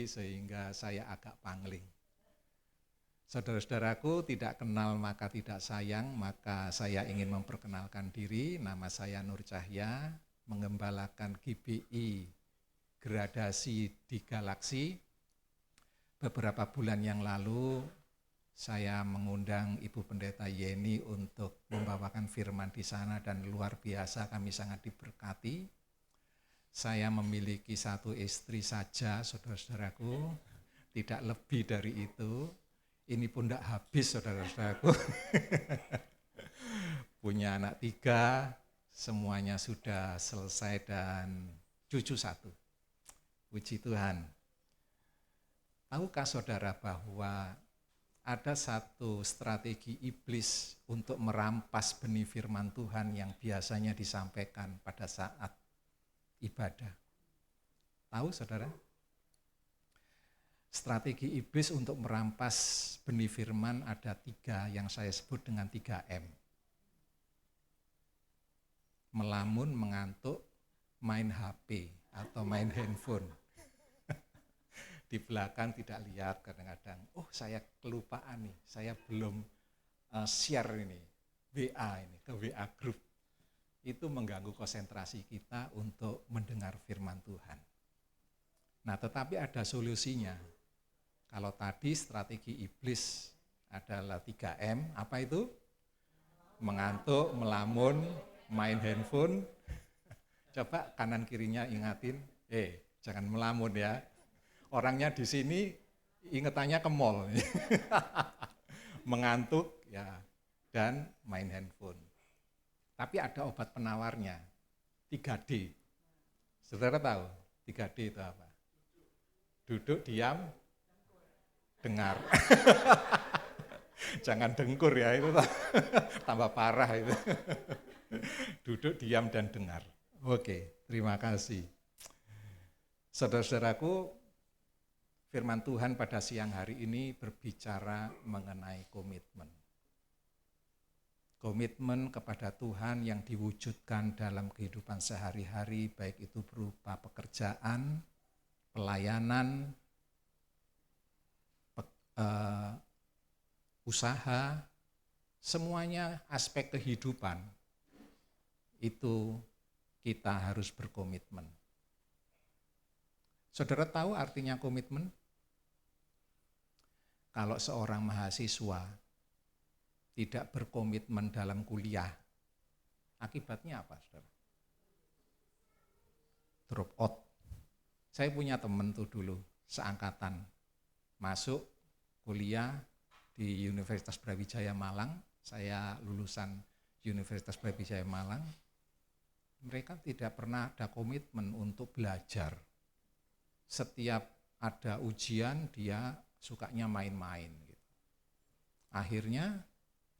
sehingga saya agak pangling. Saudara-saudaraku, tidak kenal maka tidak sayang, maka saya ingin memperkenalkan diri. Nama saya Nur Cahya, mengembalakan GBI Gradasi di Galaksi. Beberapa bulan yang lalu saya mengundang Ibu Pendeta Yeni untuk membawakan firman di sana dan luar biasa kami sangat diberkati. Saya memiliki satu istri saja, saudara-saudaraku, tidak lebih dari itu. Ini pun tidak habis, saudara-saudaraku. Punya anak 3, semuanya sudah selesai dan cucu 1. Puji Tuhan. Tahukah saudara bahwa ada satu strategi iblis untuk merampas benih firman Tuhan yang biasanya disampaikan pada saat ibadah? Tahu saudara? Strategi iblis untuk merampas benih firman ada 3 yang saya sebut dengan 3M. Melamun, mengantuk, main HP atau main handphone. Di belakang tidak lihat kadang-kadang, oh saya kelupaan nih, saya belum share ini, WA ini, ke WA group. Itu mengganggu konsentrasi kita untuk mendengar firman Tuhan. Nah tetapi ada solusinya. Kalau tadi strategi iblis adalah 3M, apa itu? Mengantuk, melamun, main handphone. Coba kanan kirinya ingatin, jangan melamun ya. Orangnya di sini ingetannya ke mall. Mengantuk ya dan main handphone. Tapi ada obat penawarnya, 3D. Saudara tahu 3D itu apa? Duduk, diam, dengar. Jangan dengkur ya, itu tambah parah itu. Duduk, diam, dan dengar. Oke, terima kasih. Saudara-saudaraku, firman Tuhan pada siang hari ini berbicara mengenai komitmen. Komitmen kepada Tuhan yang diwujudkan dalam kehidupan sehari-hari, baik itu berupa pekerjaan, pelayanan, usaha, semuanya aspek kehidupan, itu kita harus berkomitmen. Saudara tahu artinya komitmen? Kalau seorang mahasiswa tidak berkomitmen dalam kuliah, akibatnya apa, saudara? Drop out. Saya punya teman tuh dulu, seangkatan, masuk kuliah di Universitas Brawijaya Malang, saya lulusan Universitas Brawijaya Malang, mereka tidak pernah ada komitmen untuk belajar. Setiap ada ujian dia sukanya main-main gitu. Akhirnya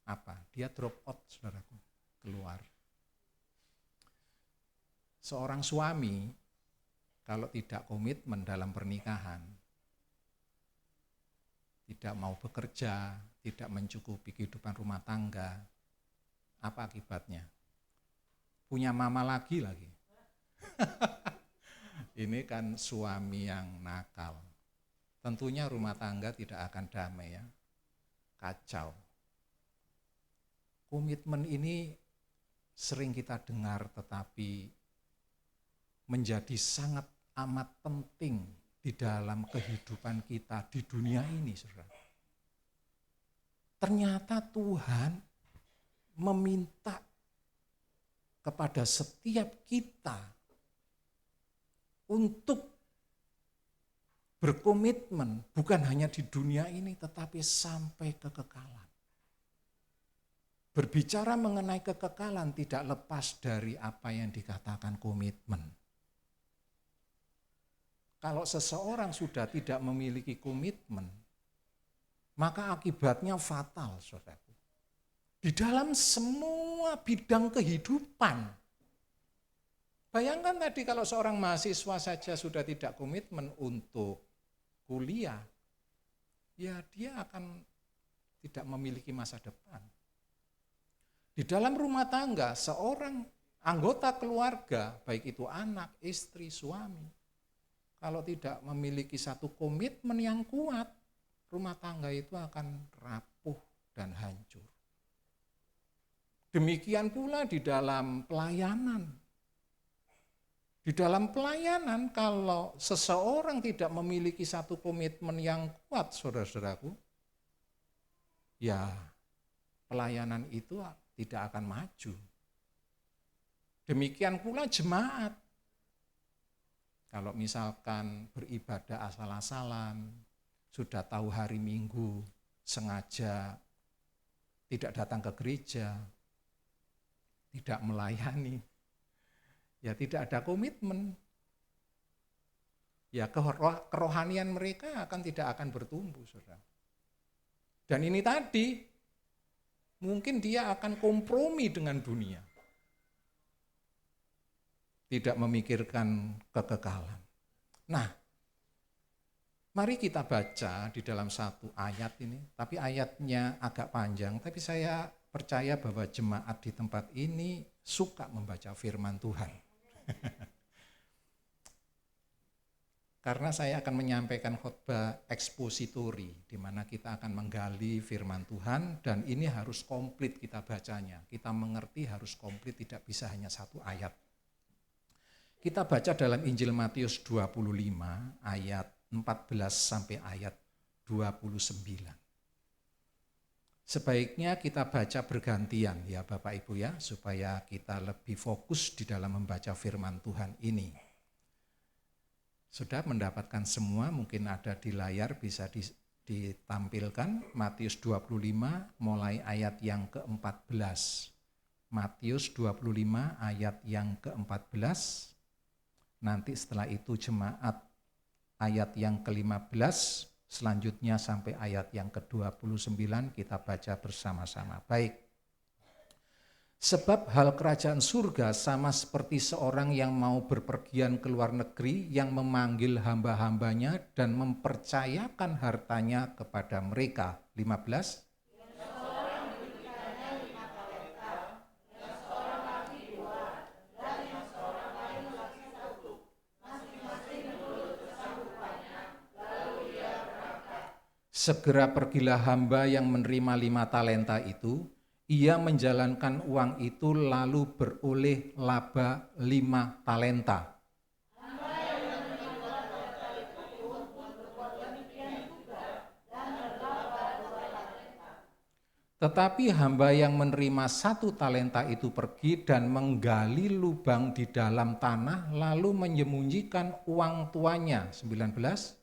apa? Dia drop out, saudaraku, keluar. Seorang suami kalau tidak komitmen dalam pernikahan, tidak mau bekerja, tidak mencukupi kehidupan rumah tangga, apa akibatnya? Punya mama lagi. Ini kan suami yang nakal. Tentunya rumah tangga tidak akan damai ya, kacau. Komitmen ini sering kita dengar tetapi menjadi sangat amat penting di dalam kehidupan kita di dunia ini, saudara. Ternyata Tuhan meminta kepada setiap kita untuk berkomitmen bukan hanya di dunia ini tetapi sampai kekekalan. Berbicara mengenai kekekalan tidak lepas dari apa yang dikatakan komitmen. Kalau seseorang sudah tidak memiliki komitmen, maka akibatnya fatal, saudaraku. Di dalam semua bidang kehidupan. Bayangkan tadi kalau seorang mahasiswa saja sudah tidak komitmen untuk kuliah, ya dia akan tidak memiliki masa depan. Di dalam rumah tangga, seorang anggota keluarga, baik itu anak, istri, suami, kalau tidak memiliki satu komitmen yang kuat, rumah tangga itu akan rapuh dan hancur. Demikian pula di dalam pelayanan. Di dalam pelayanan, kalau seseorang tidak memiliki satu komitmen yang kuat, saudara-saudaraku, ya pelayanan itu tidak akan maju. Demikian pula jemaat. Kalau misalkan beribadah asal-asalan, sudah tahu hari Minggu, sengaja tidak datang ke gereja, tidak melayani, ya tidak ada komitmen. Ya kerohanian mereka tidak akan bertumbuh, saudara. Dan ini tadi, mungkin dia akan kompromi dengan dunia. Tidak memikirkan kekekalan. Nah, mari kita baca di dalam satu ayat ini, tapi ayatnya agak panjang, tapi saya percaya bahwa jemaat di tempat ini suka membaca firman Tuhan. Karena saya akan menyampaikan khotbah ekspositori, di mana kita akan menggali firman Tuhan, dan ini harus komplit kita bacanya. Kita mengerti harus komplit, tidak bisa hanya satu ayat. Kita baca dalam Injil Matius 25 ayat 14 sampai ayat 29. Sebaiknya kita baca bergantian ya Bapak Ibu ya, supaya kita lebih fokus di dalam membaca firman Tuhan ini. Sudah mendapatkan semua, mungkin ada di layar bisa ditampilkan. Matius 25 mulai ayat yang ke-14. Matius 25 ayat yang ke-14. Nanti setelah itu jemaat ayat yang ke-15, selanjutnya sampai ayat yang ke-29 kita baca bersama-sama. Baik. Sebab hal kerajaan surga sama seperti seorang yang mau berpergian ke luar negeri, yang memanggil hamba-hambanya dan mempercayakan hartanya kepada mereka. 15. Segera pergilah hamba yang menerima 5 talenta itu, ia menjalankan uang itu lalu beroleh laba 5 talenta. Tetapi hamba yang menerima 1 talenta itu pergi dan menggali lubang di dalam tanah lalu menyembunyikan uang tuanya. 19.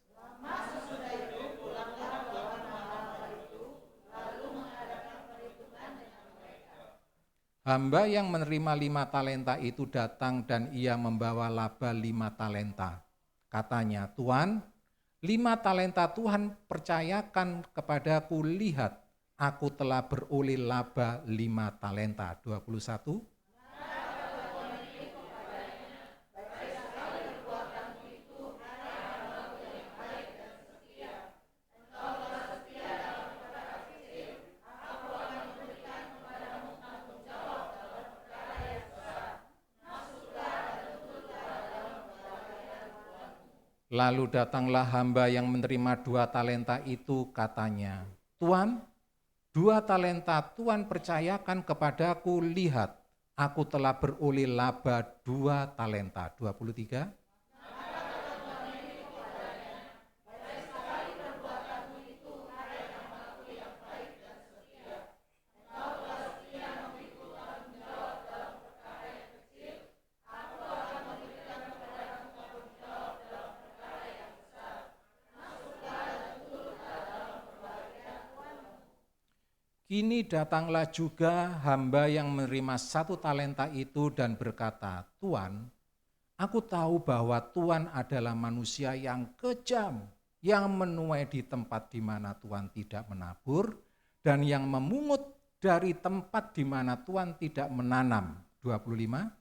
Hamba yang menerima 5 talenta itu datang dan ia membawa laba 5 talenta. Katanya, Tuhan, 5 talenta Tuhan percayakan kepadaku, lihat, aku telah beroleh laba 5 talenta. 21. Lalu datanglah hamba yang menerima 2 talenta itu, katanya, Tuhan, 2 talenta Tuhan percayakan kepadaku, lihat, aku telah beroleh laba 2 talenta. 23. Kini datanglah juga hamba yang menerima 1 talenta itu dan berkata, Tuhan, aku tahu bahwa Tuhan adalah manusia yang kejam, yang menuai di tempat di mana Tuhan tidak menabur, dan yang memungut dari tempat di mana Tuhan tidak menanam. 25.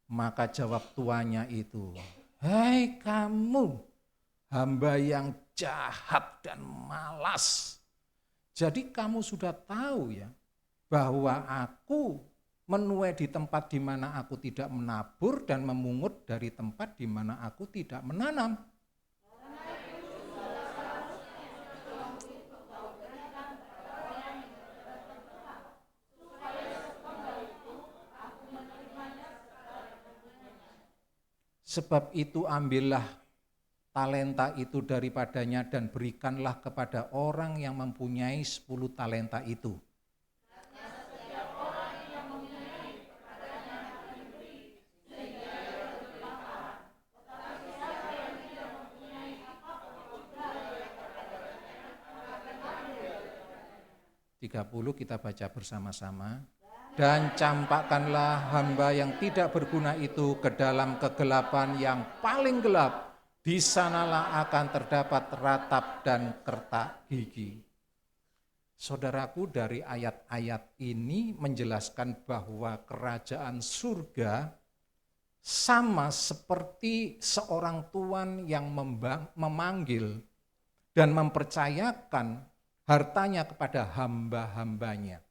Maka jawab tuannya itu, hei kamu, hamba yang jahat dan malas. Jadi kamu sudah tahu ya, bahwa aku menuai di tempat di mana aku tidak menabur dan memungut dari tempat di mana aku tidak menanam. Sebab itu ambillah talenta itu daripadanya dan berikanlah kepada orang yang mempunyai 10 talenta itu. (30) kita baca bersama-sama. Dan campakkanlah hamba yang tidak berguna itu ke dalam kegelapan yang paling gelap. Di sanalah akan terdapat ratap dan kertak gigi. Saudaraku, dari ayat-ayat ini menjelaskan bahwa kerajaan surga sama seperti seorang tuan yang memanggil dan mempercayakan hartanya kepada hamba-hambanya.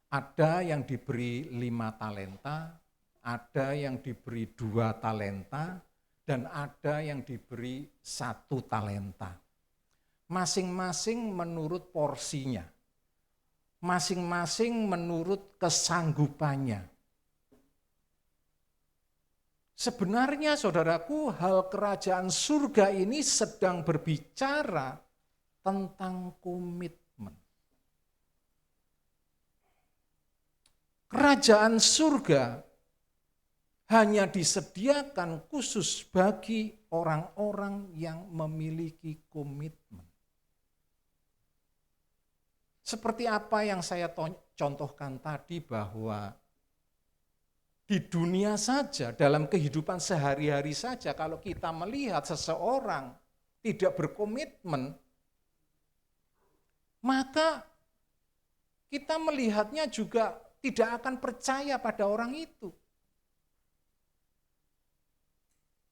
Ada yang diberi 5 talenta, ada yang diberi 2 talenta, dan ada yang diberi 1 talenta. Masing-masing menurut porsinya, masing-masing menurut kesanggupannya. Sebenarnya saudaraku, hal kerajaan surga ini sedang berbicara tentang komitmen. Kerajaan surga hanya disediakan khusus bagi orang-orang yang memiliki komitmen. Seperti apa yang saya contohkan tadi, bahwa di dunia saja, dalam kehidupan sehari-hari saja, kalau kita melihat seseorang tidak berkomitmen, maka kita melihatnya juga tidak akan percaya pada orang itu.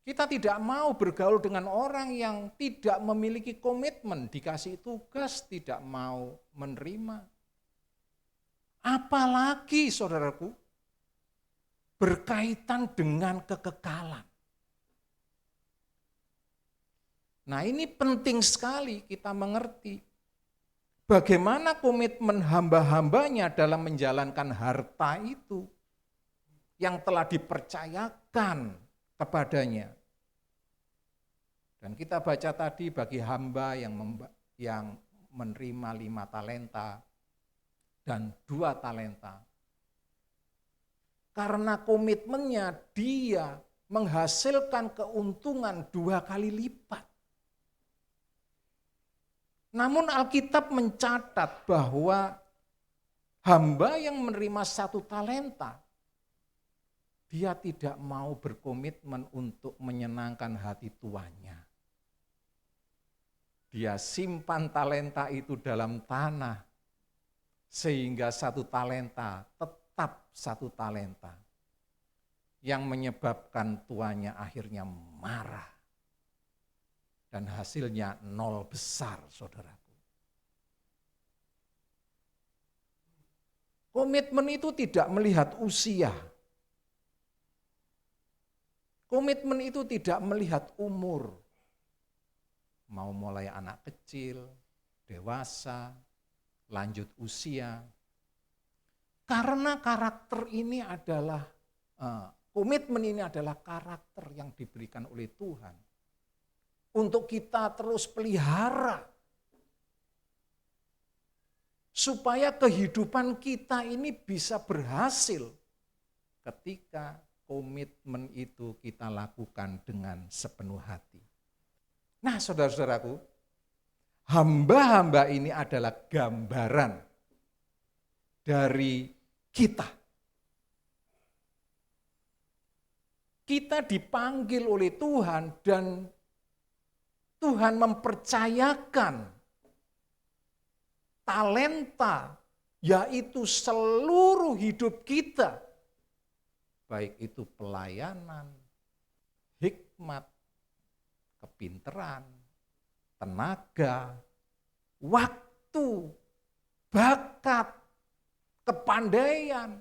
Kita tidak mau bergaul dengan orang yang tidak memiliki komitmen, dikasih tugas tidak mau menerima. Apalagi saudaraku, berkaitan dengan kekekalan. Nah, ini penting sekali kita mengerti bagaimana komitmen hamba-hambanya dalam menjalankan harta itu yang telah dipercayakan kepadanya. Dan kita baca tadi bagi hamba yang menerima 5 talenta dan 2 talenta. Karena komitmennya dia menghasilkan keuntungan 2 kali lipat. Namun Alkitab mencatat bahwa hamba yang menerima 1 talenta, dia tidak mau berkomitmen untuk menyenangkan hati tuannya. Dia simpan talenta itu dalam tanah, sehingga 1 talenta tetap 1 talenta, yang menyebabkan tuannya akhirnya marah. Dan hasilnya 0 besar, saudaraku. Komitmen itu tidak melihat usia. Komitmen itu tidak melihat umur. Mau mulai anak kecil, dewasa, lanjut usia. Karena karakter ini adalah, komitmen ini adalah karakter yang diberikan oleh Tuhan. Untuk kita terus pelihara. Supaya kehidupan kita ini bisa berhasil ketika komitmen itu kita lakukan dengan sepenuh hati. Nah, saudara-saudaraku, hamba-hamba ini adalah gambaran dari kita. Kita dipanggil oleh Tuhan dan Tuhan mempercayakan talenta, yaitu seluruh hidup kita, baik itu pelayanan, hikmat, kepinteran, tenaga, waktu, waktu, bakat, kepandaian,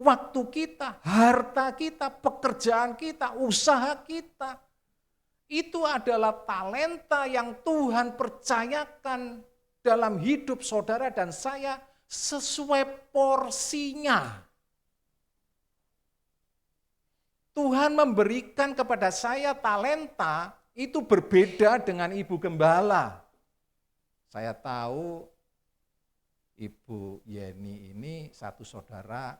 waktu kita, harta kita, pekerjaan kita, usaha kita, itu adalah talenta yang Tuhan percayakan dalam hidup saudara dan saya sesuai porsinya. Tuhan memberikan kepada saya talenta itu berbeda dengan ibu gembala. Saya tahu Ibu Yeni ini satu saudara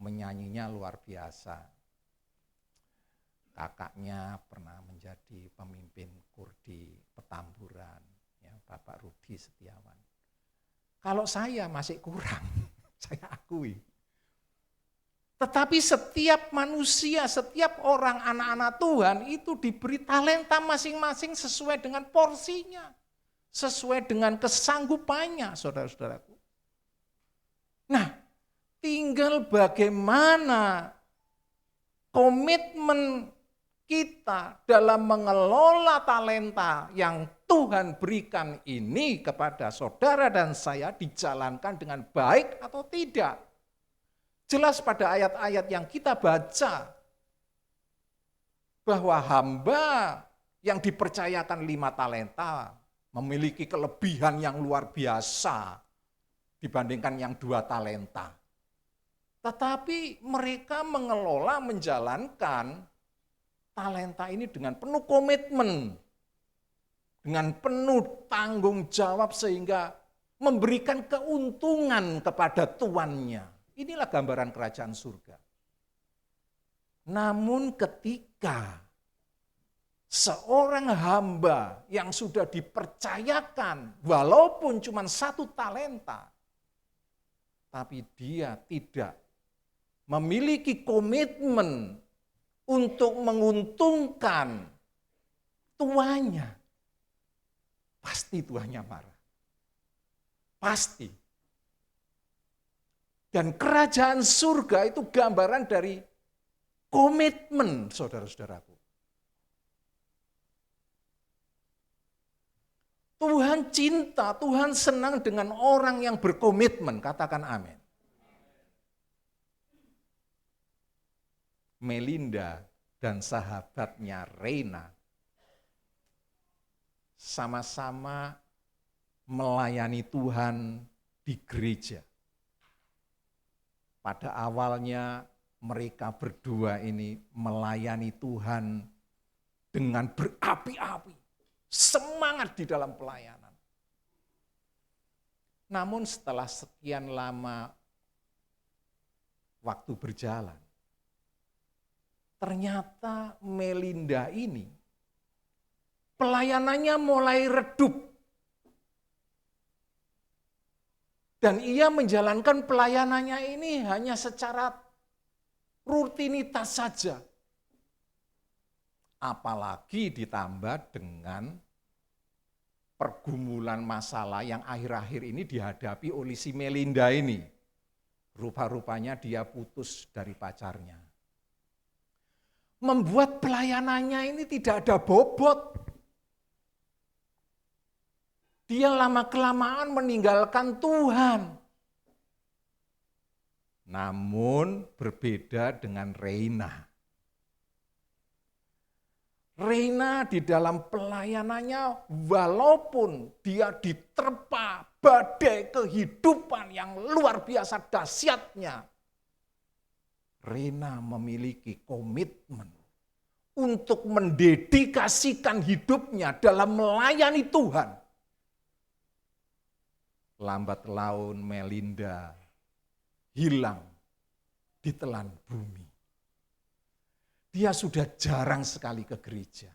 menyanyinya luar biasa. Kakaknya pernah menjadi pemimpin kur di Petamburan, ya, Bapak Rudi Setiawan. Kalau saya masih kurang, saya akui. Tetapi setiap manusia, setiap orang anak-anak Tuhan itu diberi talenta masing-masing sesuai dengan porsinya. Sesuai dengan kesanggupannya, saudara-saudaraku. Nah, tinggal bagaimana komitmen kita dalam mengelola talenta yang Tuhan berikan ini kepada saudara dan saya dijalankan dengan baik atau tidak. Jelas pada ayat-ayat yang kita baca bahwa hamba yang dipercayakan 5 talenta memiliki kelebihan yang luar biasa dibandingkan yang 2 talenta. Tetapi mereka mengelola, menjalankan talenta ini dengan penuh komitmen, dengan penuh tanggung jawab sehingga memberikan keuntungan kepada tuannya. Inilah gambaran kerajaan surga. Namun ketika seorang hamba yang sudah dipercayakan walaupun cuma 1 talenta, tapi dia tidak memiliki komitmen untuk menguntungkan tuannya, pasti tuannya marah. Pasti. Dan kerajaan surga itu gambaran dari komitmen, saudara-saudaraku. Tuhan cinta, Tuhan senang dengan orang yang berkomitmen, katakan amin. Melinda dan sahabatnya Reina sama-sama melayani Tuhan di gereja. Pada awalnya mereka berdua ini melayani Tuhan dengan berapi-api, semangat di dalam pelayanan. Namun setelah sekian lama waktu berjalan, ternyata Melinda ini pelayanannya mulai redup. Dan ia menjalankan pelayanannya ini hanya secara rutinitas saja. Apalagi ditambah dengan pergumulan masalah yang akhir-akhir ini dihadapi oleh si Melinda ini. Rupa-rupanya dia putus dari pacarnya. Membuat pelayanannya ini tidak ada bobot. Dia lama-kelamaan meninggalkan Tuhan. Namun berbeda dengan Reina. Reina di dalam pelayanannya walaupun dia diterpa badai kehidupan yang luar biasa dahsyatnya, Reina memiliki komitmen untuk mendedikasikan hidupnya dalam melayani Tuhan. Lambat laun Melinda hilang di telan bumi. Dia sudah jarang sekali ke gereja.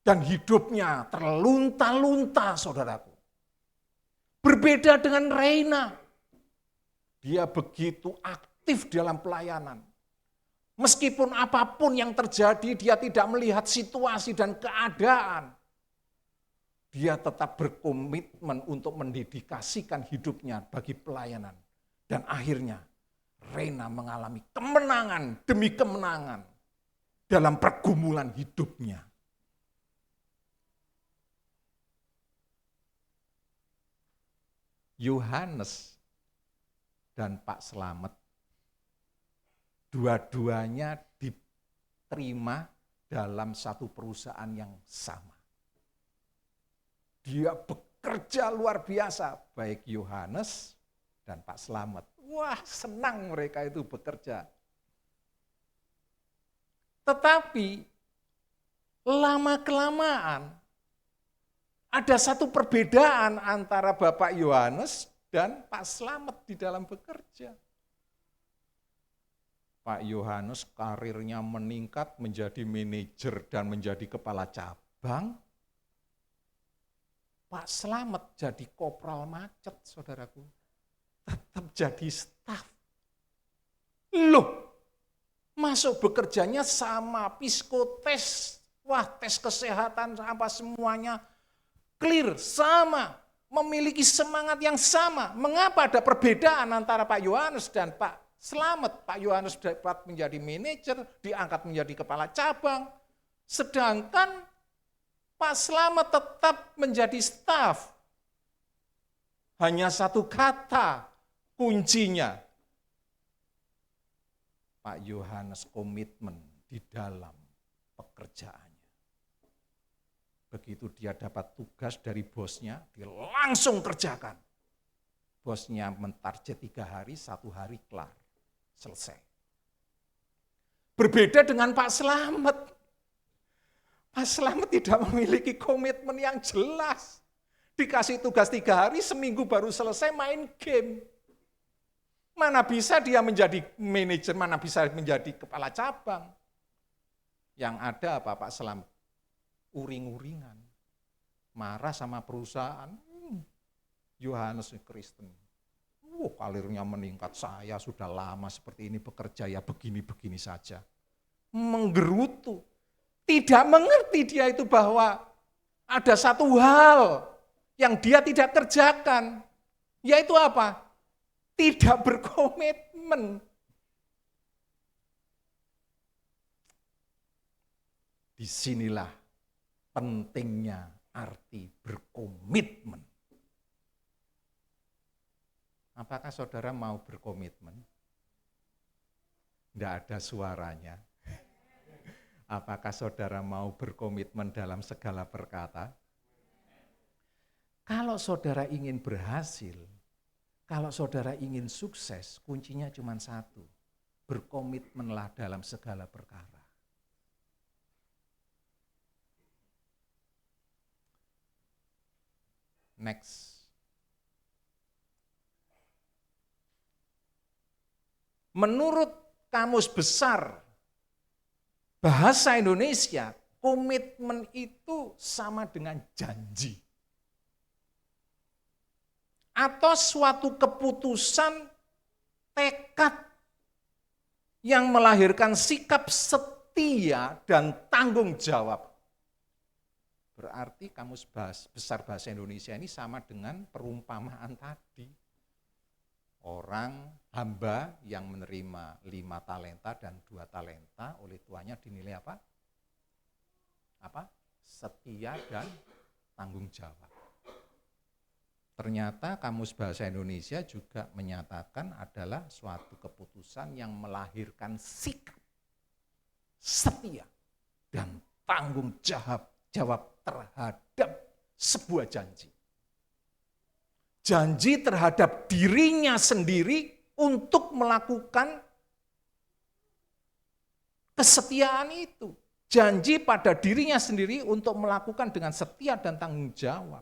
Dan hidupnya terlunta-lunta, saudaraku. Berbeda dengan Reina. Dia begitu aktif dalam pelayanan. Meskipun apapun yang terjadi, dia tidak melihat situasi dan keadaan. Dia tetap berkomitmen untuk mendedikasikan hidupnya bagi pelayanan. Dan akhirnya Reina mengalami kemenangan demi kemenangan dalam pergumulan hidupnya. Yohanes dan Pak Slamet dua-duanya diterima dalam satu perusahaan yang sama. Dia bekerja luar biasa, baik Yohanes dan Pak Slamet. Wah, senang mereka itu bekerja. Tetapi lama-kelamaan ada satu perbedaan antara Bapak Yohanes dan Pak Slamet di dalam bekerja. Pak Yohanes karirnya meningkat menjadi manajer dan menjadi kepala cabang. Pak Slamet jadi kopral macet, saudaraku. Tetap jadi staf. Loh, masuk bekerjanya sama, psikotes, wah tes kesehatan apa semuanya clear, sama, memiliki semangat yang sama. Mengapa ada perbedaan antara Pak Yohanes dan Pak Slamet? Pak Yohanes dapat menjadi manajer, diangkat menjadi kepala cabang, sedangkan Pak Slamet tetap menjadi staf. Hanya satu kata kuncinya. Pak Yohanes komitmen di dalam pekerjaannya. Begitu dia dapat tugas dari bosnya, dia langsung kerjakan. Bosnya mentarget 3 hari, 1 hari kelar, selesai. Berbeda dengan Pak Slamet. Pak Slamet tidak memiliki komitmen yang jelas. Dikasih tugas 3 hari, seminggu baru selesai main game. Mana bisa dia menjadi manajer, mana bisa menjadi kepala cabang. Yang ada apa Pak Slamet? Uring-uringan. Marah sama perusahaan. Yohanes Kristen. Karirnya meningkat, saya sudah lama seperti ini bekerja, ya begini-begini saja. Menggerutu. Tidak mengerti dia itu bahwa ada satu hal yang dia tidak kerjakan. Yaitu apa? Tidak berkomitmen. Disinilah pentingnya arti berkomitmen. Apakah saudara mau berkomitmen? Tidak ada suaranya. Apakah saudara mau berkomitmen dalam segala perkata? Kalau saudara ingin berhasil, kalau saudara ingin sukses, kuncinya cuma satu. Berkomitmenlah dalam segala perkara. Next. Menurut Kamus Besar Bahasa Indonesia, komitmen itu sama dengan janji. Atau suatu keputusan, tekad yang melahirkan sikap setia dan tanggung jawab. Berarti Kamus Besar Bahasa Indonesia ini sama dengan perumpamaan tadi. Orang hamba yang menerima 5 talenta dan 2 talenta oleh tuannya dinilai apa? Setia dan tanggung jawab. Ternyata Kamus Bahasa Indonesia juga menyatakan adalah suatu keputusan yang melahirkan sikap setia dan tanggung jawab terhadap sebuah janji. Janji terhadap dirinya sendiri untuk melakukan kesetiaan itu. Janji pada dirinya sendiri untuk melakukan dengan setia dan tanggung jawab.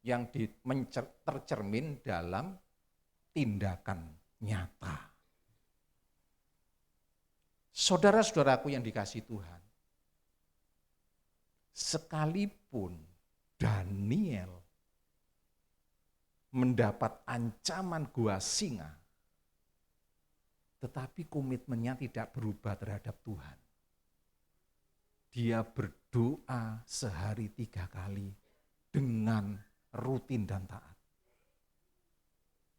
Yang tercermin dalam tindakan nyata. Saudara-saudaraku yang dikasihi Tuhan, sekalipun Daniel mendapat ancaman gua singa, tetapi komitmennya tidak berubah terhadap Tuhan. Dia berdoa sehari 3 kali dengan rutin dan taat.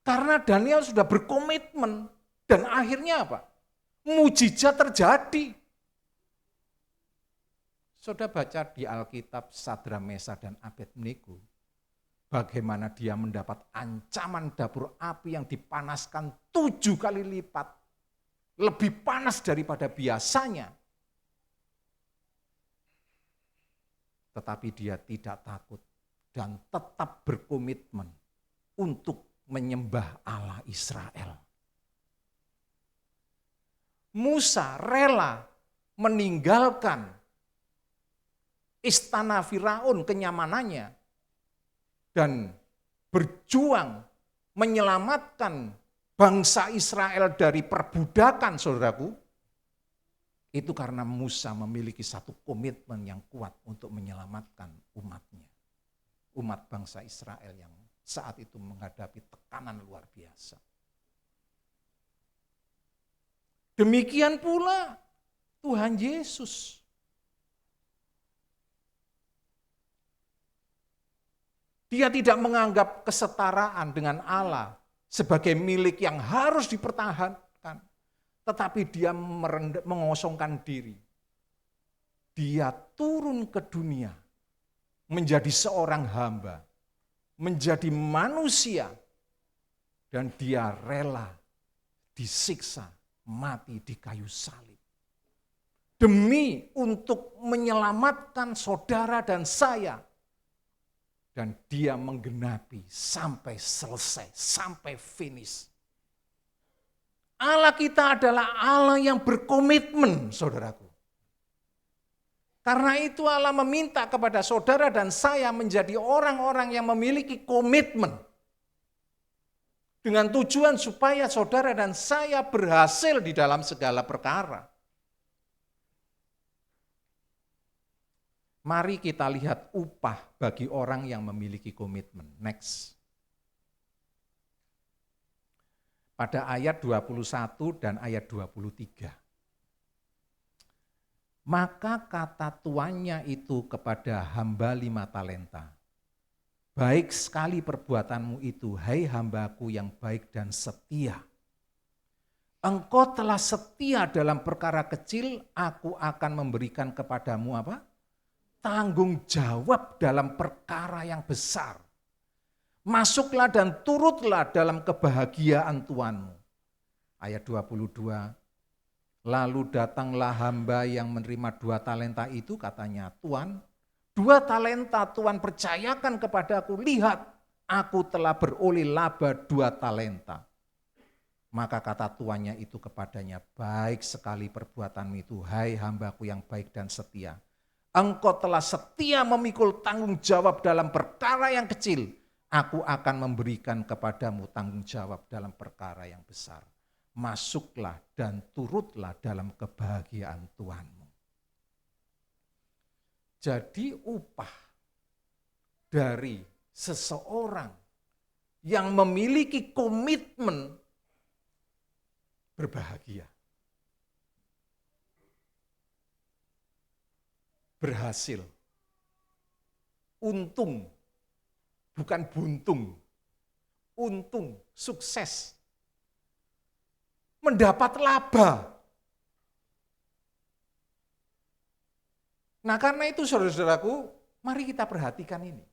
Karena Daniel sudah berkomitmen dan akhirnya apa? Mujizat terjadi. Saudara baca di Alkitab Sadra, Mesah, dan Abednego, bagaimana dia mendapat ancaman dapur api yang dipanaskan 7 kali lipat, lebih panas daripada biasanya. Tetapi dia tidak takut dan tetap berkomitmen untuk menyembah Allah Israel. Musa rela meninggalkan istana Firaun, kenyamanannya, dan berjuang menyelamatkan bangsa Israel dari perbudakan, saudaraku. Itu karena Musa memiliki satu komitmen yang kuat untuk menyelamatkan umatnya. Umat bangsa Israel yang saat itu menghadapi tekanan luar biasa. Demikian pula Tuhan Yesus. Dia tidak menganggap kesetaraan dengan Allah sebagai milik yang harus dipertahankan. Tetapi dia mengosongkan diri. Dia turun ke dunia menjadi seorang hamba, menjadi manusia, dan dia rela disiksa, mati di kayu salib. Demi untuk menyelamatkan saudara dan saya. Dan dia menggenapi sampai selesai, sampai finish. Allah kita adalah Allah yang berkomitmen, saudaraku. Karena itu Allah meminta kepada saudara dan saya menjadi orang-orang yang memiliki komitmen. Dengan tujuan supaya saudara dan saya berhasil di dalam segala perkara. Mari kita lihat upah bagi orang yang memiliki komitmen. Next. Pada ayat 21 dan ayat 23. Maka kata tuannya itu kepada hamba 5 talenta. Baik sekali perbuatanmu itu, hai hambaku yang baik dan setia. Engkau telah setia dalam perkara kecil, aku akan memberikan kepadamu apa? Tanggung jawab dalam perkara yang besar. Masuklah dan turutlah dalam kebahagiaan Tuanmu. Ayat 22. Lalu datanglah hamba yang menerima 2 talenta itu, katanya, Tuan, 2 talenta Tuan percayakan kepadaku, lihat aku telah beroleh laba 2 talenta. Maka kata tuannya itu kepadanya, baik sekali perbuatanmu itu, hai hambaku yang baik dan setia. Engkau telah setia memikul tanggung jawab dalam perkara yang kecil, aku akan memberikan kepadamu tanggung jawab dalam perkara yang besar. Masuklah dan turutlah dalam kebahagiaan Tuhanmu. Jadi upah dari seseorang yang memiliki komitmen berbahagia, berhasil, untung, bukan buntung, untung, sukses, mendapat laba. Nah karena itu saudara-saudaraku, mari kita perhatikan ini.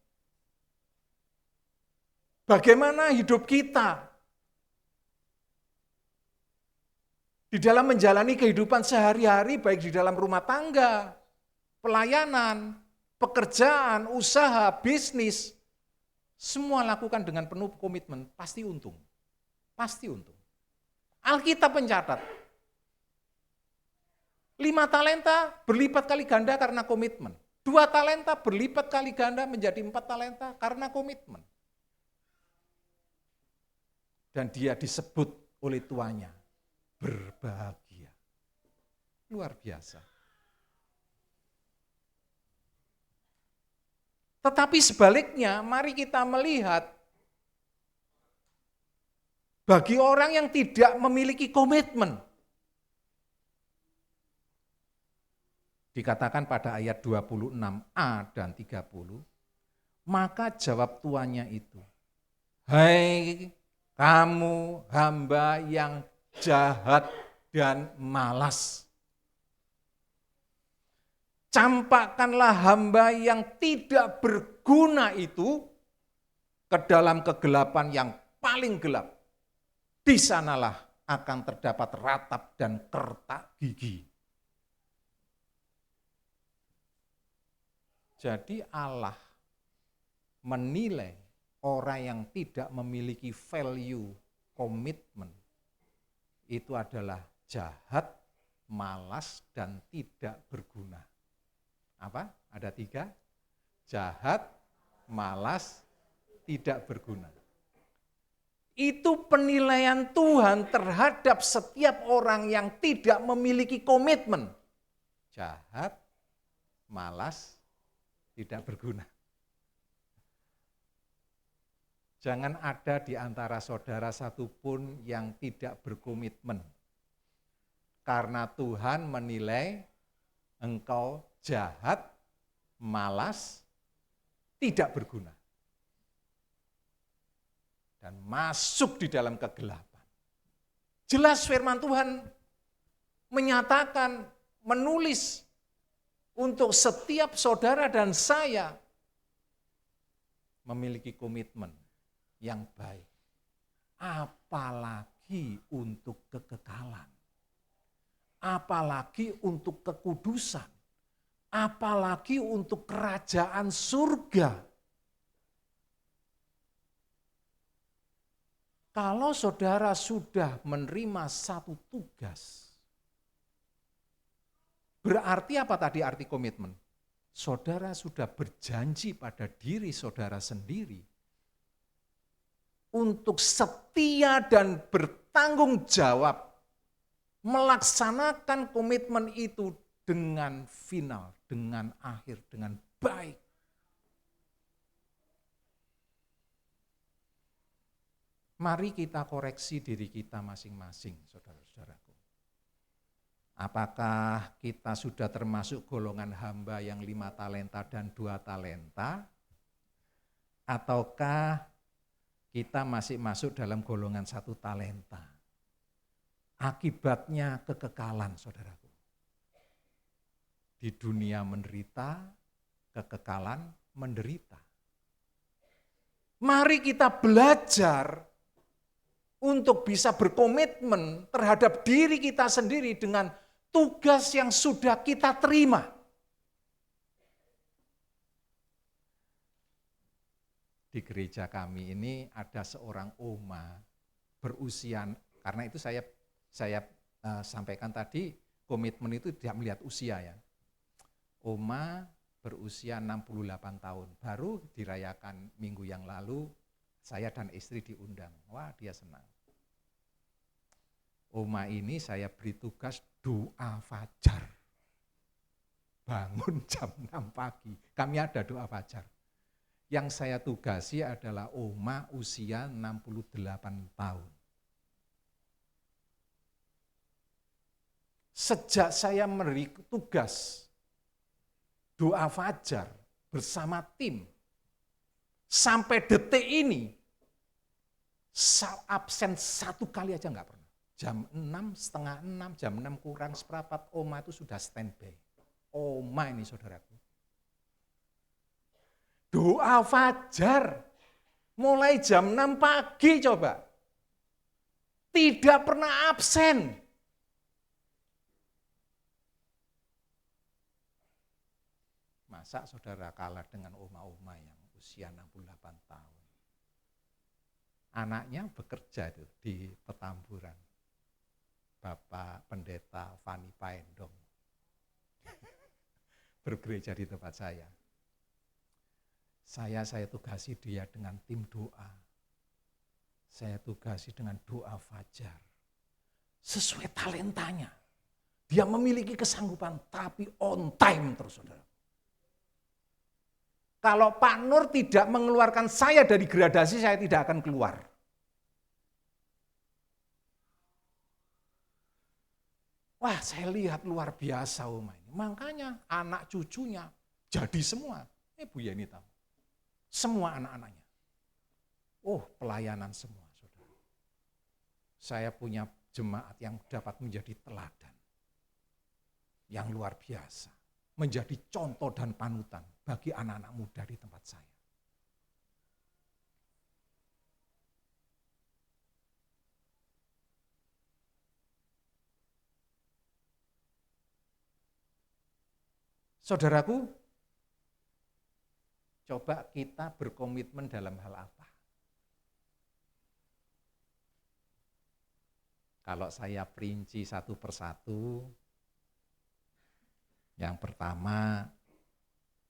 Bagaimana hidup kita di dalam menjalani kehidupan sehari-hari, baik di dalam rumah tangga, pelayanan, pekerjaan, usaha, bisnis, semua lakukan dengan penuh komitmen, pasti untung. Pasti untung. Alkitab mencatat, 5 talenta berlipat kali ganda karena komitmen. 2 talenta berlipat kali ganda menjadi 4 talenta karena komitmen. Dan dia disebut oleh tuannya berbahagia. Luar biasa. Tetapi sebaliknya, mari kita melihat bagi orang yang tidak memiliki komitmen. Dikatakan pada ayat 26a dan 30, maka jawab tuannya itu, hai kamu hamba yang jahat dan malas. Campakkanlah hamba yang tidak berguna itu ke dalam kegelapan yang paling gelap. Di sanalah akan terdapat ratap dan kertak gigi. Jadi Allah menilai orang yang tidak memiliki value, komitmen, itu adalah jahat, malas, dan tidak berguna. Apa? Ada 3. Jahat, malas, tidak berguna. Itu penilaian Tuhan terhadap setiap orang yang tidak memiliki komitmen. Jahat, malas, tidak berguna. Jangan ada di antara saudara satupun yang tidak berkomitmen. Karena Tuhan menilai engkau jahat, malas, tidak berguna. Dan masuk di dalam kegelapan. Jelas firman Tuhan menyatakan, menulis untuk setiap saudara dan saya memiliki komitmen yang baik. Apalagi untuk kekekalan. Apalagi untuk kekudusan. Apalagi untuk kerajaan surga. Kalau saudara sudah menerima satu tugas, berarti apa tadi arti komitmen? Saudara sudah berjanji pada diri saudara sendiri untuk setia dan bertanggung jawab melaksanakan komitmen itu dengan final, dengan akhir, dengan baik. Mari kita koreksi diri kita masing-masing, saudara-saudaraku. Apakah kita sudah termasuk golongan hamba yang 5 talenta dan 2 talenta? Ataukah kita masih masuk dalam golongan 1 talenta? Akibatnya kekekalan, saudaraku. Di dunia menderita, kekekalan menderita. Mari kita belajar untuk bisa berkomitmen terhadap diri kita sendiri dengan tugas yang sudah kita terima. Di gereja kami ini ada seorang oma berusia, karena itu saya sampaikan tadi, komitmen itu tidak melihat usia ya. Oma berusia 68 tahun, baru dirayakan minggu yang lalu, saya dan istri diundang. Wah, dia senang. Oma ini saya beri tugas doa fajar. Bangun jam 6 pagi, kami ada doa fajar. Yang saya tugasi adalah oma usia 68 tahun. Sejak saya memberi tugas doa fajar bersama tim, sampai detik ini, absen 1 kali aja enggak pernah. Jam 6, setengah 6, jam 6 kurang seperempat, oma itu sudah standby. Oma ini saudaraku. Doa fajar, mulai jam 6 pagi coba. Tidak pernah absen. Masa saudara kalah dengan oma-oma yang usia 68 tahun. Anaknya bekerja itu di Petamburan. Bapak Pendeta Fani Paendong. Bergereja di tempat saya. Saya tugasi dia dengan tim doa. Saya tugasi dengan doa fajar. Sesuai talentanya. Dia memiliki kesanggupan, tapi on time terus saudara. Kalau Pak Nur tidak mengeluarkan saya dari gradasi, saya tidak akan keluar. Wah, saya lihat luar biasa Oma ini. Makanya anak cucunya jadi semua. Bu Yeni tahu. Semua anak-anaknya. Oh, pelayanan semua, saudara. Saya punya jemaat yang dapat menjadi teladan. Yang luar biasa. menjadi contoh dan panutan bagi anak-anak muda di tempat saya. Saudaraku, coba kita berkomitmen dalam hal apa? Kalau saya perinci satu persatu, yang pertama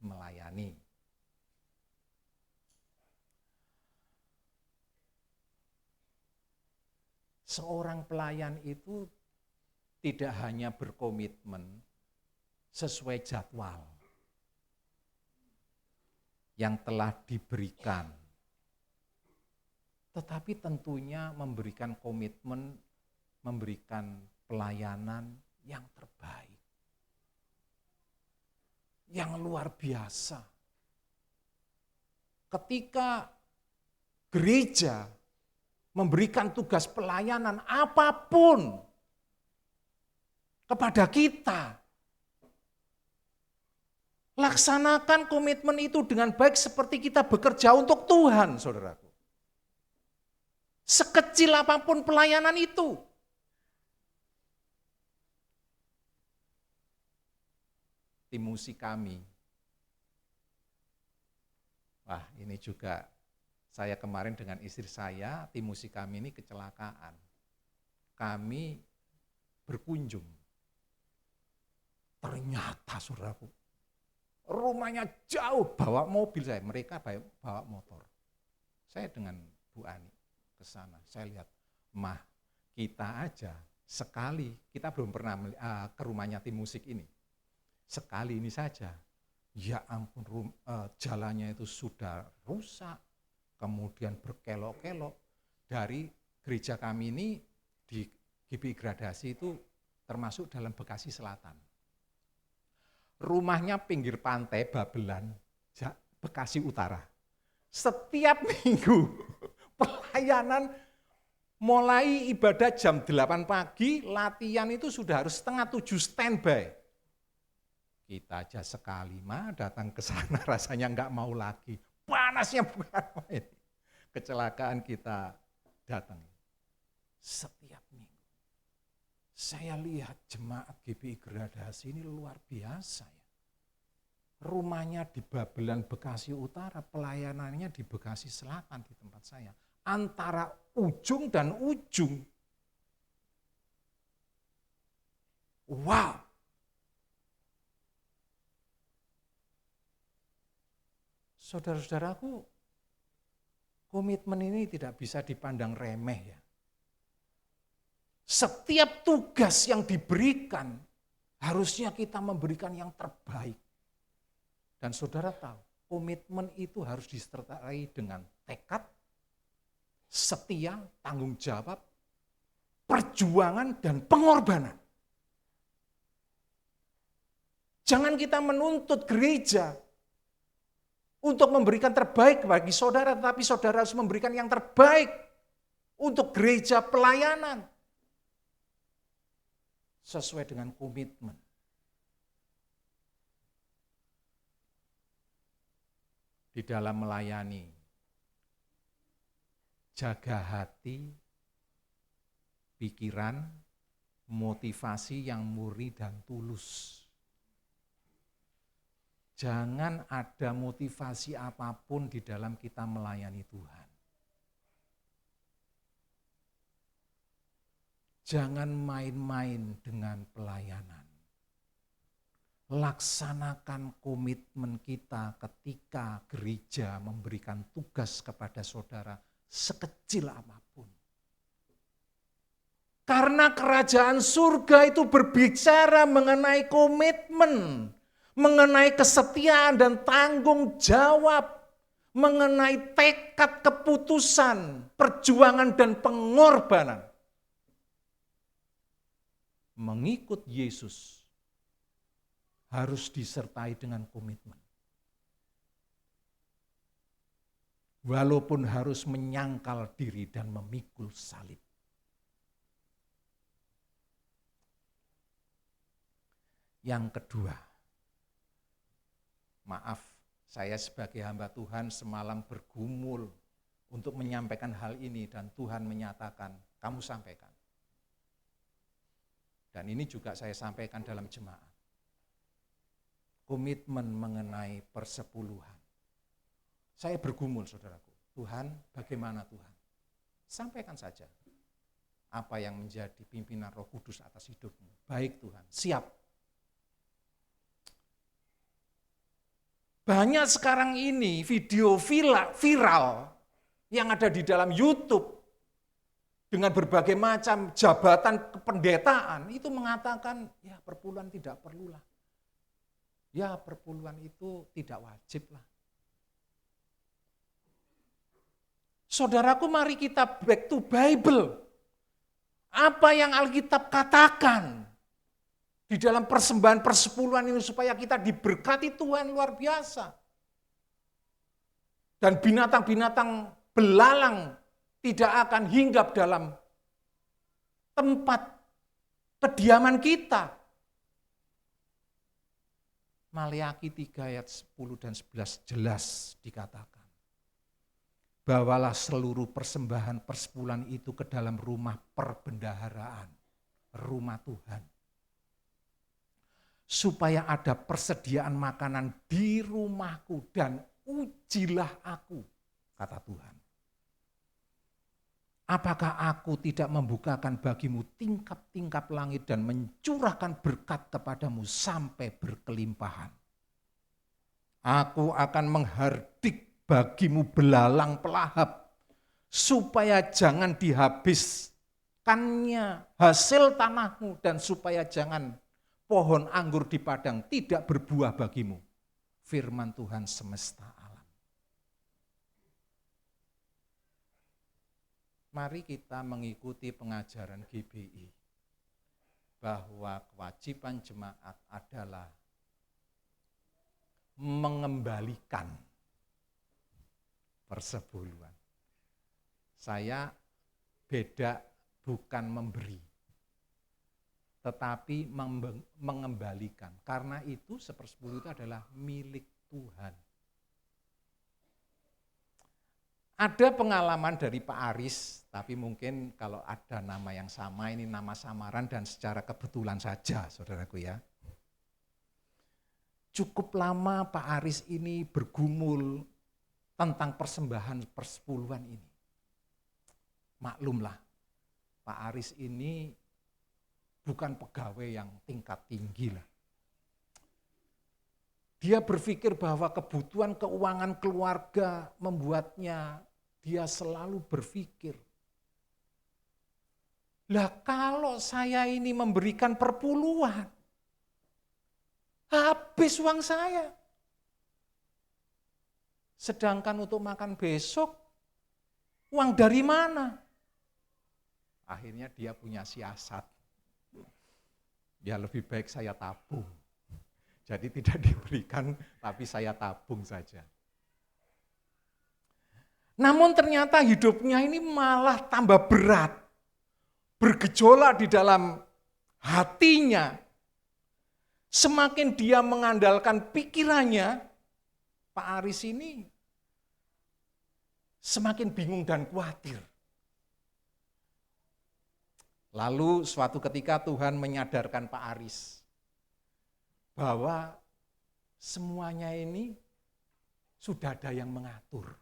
melayani. Seorang pelayan itu tidak hanya berkomitmen sesuai jadwal yang telah diberikan, tetapi tentunya memberikan komitmen, memberikan pelayanan yang terbaik, yang luar biasa. Ketika gereja memberikan tugas pelayanan apapun kepada kita, laksanakan komitmen itu dengan baik seperti kita bekerja untuk Tuhan, saudaraku. Sekecil apapun pelayanan itu. Tim musik kami, wah ini juga saya kemarin dengan istri saya, tim musik kami ini kecelakaan. Kami berkunjung. Ternyata saudaraku, rumahnya jauh, bawa mobil saya, mereka bawa motor. Saya dengan Bu Ani ke sana, saya lihat, Mah, kita aja sekali, kita belum pernah ke rumahnya tim musik ini. Sekali ini saja, ya ampun, jalannya itu sudah rusak, kemudian berkelok-kelok. Dari gereja kami ini di GBI Gradasi itu termasuk dalam Bekasi Selatan. Rumahnya pinggir pantai Babelan, Bekasi Utara. Setiap minggu pelayanan mulai ibadah jam 8 pagi, latihan itu sudah harus 6:30 standby. Kita aja sekali mah datang ke sana rasanya enggak mau lagi. Panasnya bukan main. Kecelakaan kita datang. Setiap minggu. Saya lihat jemaat GBI Gradasi ini luar biasa ya. Rumahnya di Babelan Bekasi Utara, pelayanannya di Bekasi Selatan di tempat saya. Antara ujung dan ujung. Wow. Saudara-saudaraku, komitmen ini tidak bisa dipandang remeh ya. Setiap tugas yang diberikan, harusnya kita memberikan yang terbaik. Dan saudara tahu, komitmen itu harus disertai dengan tekad, setia, tanggung jawab, perjuangan, dan pengorbanan. Jangan kita menuntut gereja untuk memberikan terbaik bagi saudara, tetapi saudara harus memberikan yang terbaik untuk gereja pelayanan. Sesuai dengan komitmen. Di dalam melayani, jaga hati, pikiran, motivasi yang murni dan tulus. Jangan ada motivasi apapun di dalam kita melayani Tuhan. Jangan main-main dengan pelayanan. Laksanakan komitmen kita ketika gereja memberikan tugas kepada saudara sekecil apapun. Karena kerajaan surga itu berbicara mengenai komitmen, mengenai kesetiaan dan tanggung jawab, mengenai tekad keputusan, perjuangan dan pengorbanan. Mengikut Yesus harus disertai dengan komitmen. Walaupun harus menyangkal diri dan memikul salib. Yang kedua, Maaf, saya sebagai hamba Tuhan semalam bergumul untuk menyampaikan hal ini dan Tuhan menyatakan, kamu sampaikan. Dan ini juga saya sampaikan dalam jemaat. Komitmen mengenai persepuluhan. Saya bergumul, saudaraku. Tuhan, bagaimana Tuhan? Sampaikan saja apa yang menjadi pimpinan Roh Kudus atas hidupmu. Baik Tuhan, siap. Banyak sekarang ini video viral yang ada di dalam YouTube dengan berbagai macam jabatan kependetaan itu mengatakan, ya perpuluhan tidak perlulah. Ya perpuluhan itu tidak wajib lah. Saudaraku, mari kita back to Bible. Apa yang Alkitab katakan di dalam persembahan persepuluhan ini supaya kita diberkati Tuhan luar biasa. Dan binatang-binatang belalang tidak akan hinggap dalam tempat kediaman kita. Maleakhi 3 ayat 10 dan 11 jelas dikatakan. Bawalah seluruh persembahan persepuluhan itu ke dalam rumah perbendaharaan, rumah Tuhan. Supaya ada persediaan makanan di rumahku dan ujilah aku, kata Tuhan. Apakah aku tidak membukakan bagimu tingkap-tingkap langit dan mencurahkan berkat kepadamu sampai berkelimpahan? Aku akan menghardik bagimu belalang pelahap, supaya jangan dihabiskannya hasil tanahmu dan supaya jangan pohon anggur di padang tidak berbuah bagimu. Firman Tuhan semesta alam. Mari kita mengikuti pengajaran GBI bahwa kewajiban jemaat adalah mengembalikan persepuluhan. Saya beda bukan memberi, tetapi mengembalikan. Karena itu 1/10 itu adalah milik Tuhan. Ada pengalaman dari Pak Aris, tapi mungkin kalau ada nama yang sama, ini nama samaran dan secara kebetulan saja, saudaraku ya. Cukup lama Pak Aris ini bergumul tentang persembahan persepuluhan ini. Maklumlah, Pak Aris ini bukan pegawai yang tingkat tinggi lah. Dia berpikir bahwa kebutuhan keuangan keluarga membuatnya dia selalu berpikir, lah kalau saya ini memberikan perpuluhan, habis uang saya. Sedangkan untuk makan besok, uang dari mana? Akhirnya dia punya siasat. Ya lebih baik saya tabung. Jadi tidak diberikan, tapi saya tabung saja. Namun ternyata hidupnya ini malah tambah berat. Bergejolak di dalam hatinya. Semakin dia mengandalkan pikirannya, Pak Aris ini semakin bingung dan khawatir. Lalu suatu ketika Tuhan menyadarkan Pak Aris bahwa semuanya ini sudah ada yang mengatur.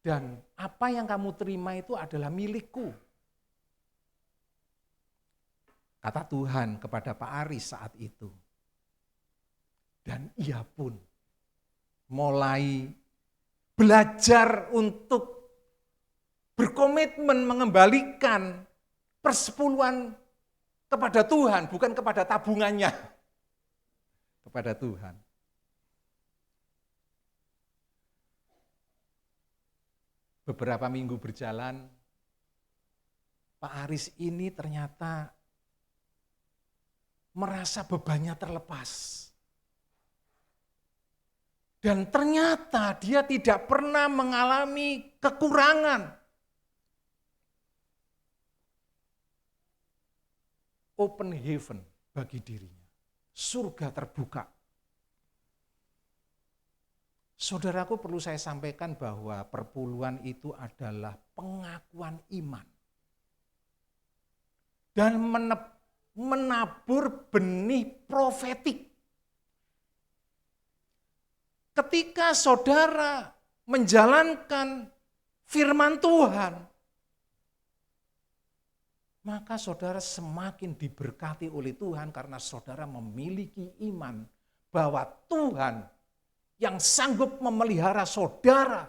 Dan apa yang kamu terima itu adalah milikku. Kata Tuhan kepada Pak Aris saat itu. Dan ia pun mulai belajar untuk berkomitmen mengembalikan persepuluhan kepada Tuhan, bukan kepada tabungannya. Kepada Tuhan. Beberapa minggu berjalan, Pak Aris ini ternyata merasa bebannya terlepas. Dan ternyata dia tidak pernah mengalami kekurangan. Open heaven bagi dirinya. surga terbuka. Saudaraku, perlu saya sampaikan bahwa perpuluhan itu adalah pengakuan iman. Dan menabur benih profetik. Ketika saudara menjalankan firman Tuhan, maka saudara semakin diberkati oleh Tuhan karena saudara memiliki iman bahwa Tuhan yang sanggup memelihara saudara,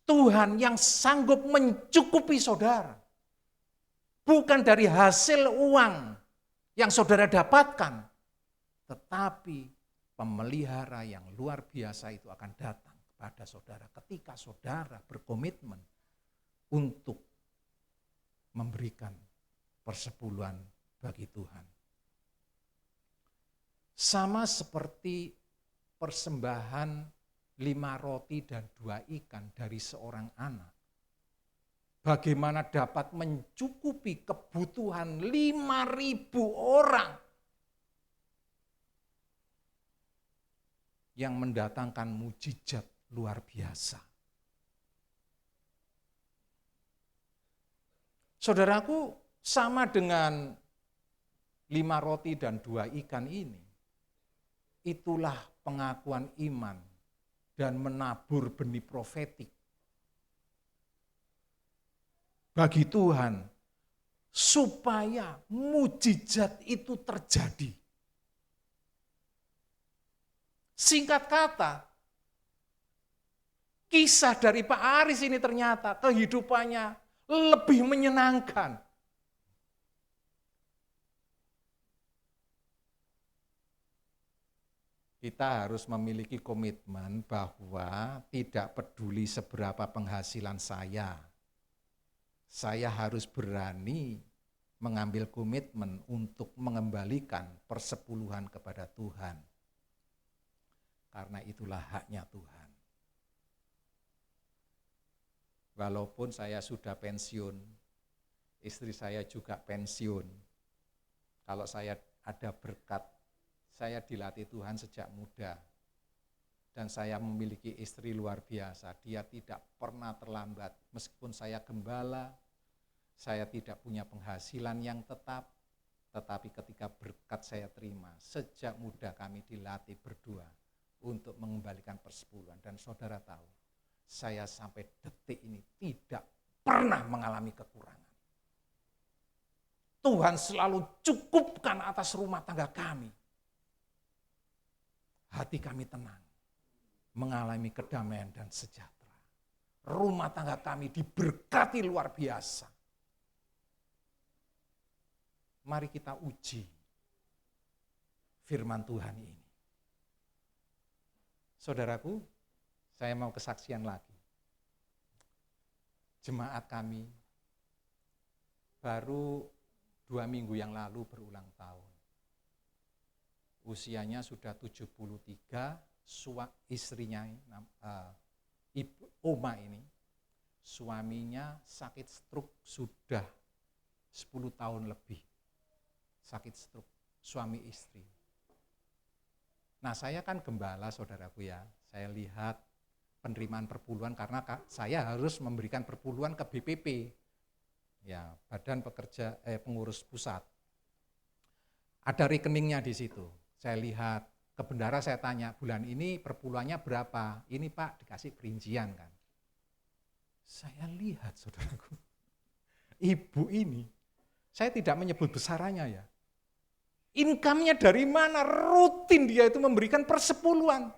Tuhan yang sanggup mencukupi saudara, bukan dari hasil uang yang saudara dapatkan, tetapi pemelihara yang luar biasa itu akan datang kepada saudara ketika saudara berkomitmen untuk memberikan persepuluhan bagi Tuhan. Sama seperti persembahan 5 roti dan 2 ikan dari seorang anak. Bagaimana dapat mencukupi kebutuhan 5.000 orang yang mendatangkan mujizat luar biasa. Saudaraku, sama dengan 5 roti dan 2 ikan ini, itulah pengakuan iman dan menabur benih profetik bagi Tuhan supaya mujizat itu terjadi. Singkat kata, kisah dari Pak Aris ini ternyata kehidupannya lebih menyenangkan. Kita harus memiliki komitmen bahwa tidak peduli seberapa penghasilan saya harus berani mengambil komitmen untuk mengembalikan persepuluhan kepada Tuhan. Karena itulah haknya Tuhan. Walaupun saya sudah pensiun, istri saya juga pensiun. Kalau saya ada berkat, saya dilatih Tuhan sejak muda. Dan saya memiliki istri luar biasa. Dia tidak pernah terlambat. Meskipun saya gembala, saya tidak punya penghasilan yang tetap. Tetapi ketika berkat saya terima, sejak muda kami dilatih berdua untuk mengembalikan persepuluhan. Dan saudara tahu, saya sampai detik ini tidak pernah mengalami kekurangan. Tuhan selalu cukupkan atas rumah tangga kami. Hati kami tenang, mengalami kedamaian dan sejahtera. Rumah tangga kami diberkati luar biasa. Mari kita uji firman Tuhan ini. Saudaraku, saya mau kesaksian lagi. Jemaat kami baru 2 minggu yang lalu berulang tahun. Usianya sudah 73, istrinya, ibu Oma ini, suaminya sakit stroke sudah 10 tahun lebih. Sakit stroke, suami istri. Nah, saya kan gembala saudaraku ya, saya lihat penerimaan perpuluhan karena saya harus memberikan perpuluhan ke BPP, ya Badan Pengurus Pusat. Ada rekeningnya di situ. Saya lihat, ke bendara saya tanya, bulan ini perpuluhannya berapa? Ini Pak dikasih perincian kan. Saya lihat saudaraku, ibu ini, saya tidak menyebut besarannya ya. Income-nya dari mana? Rutin dia itu memberikan persepuluhan.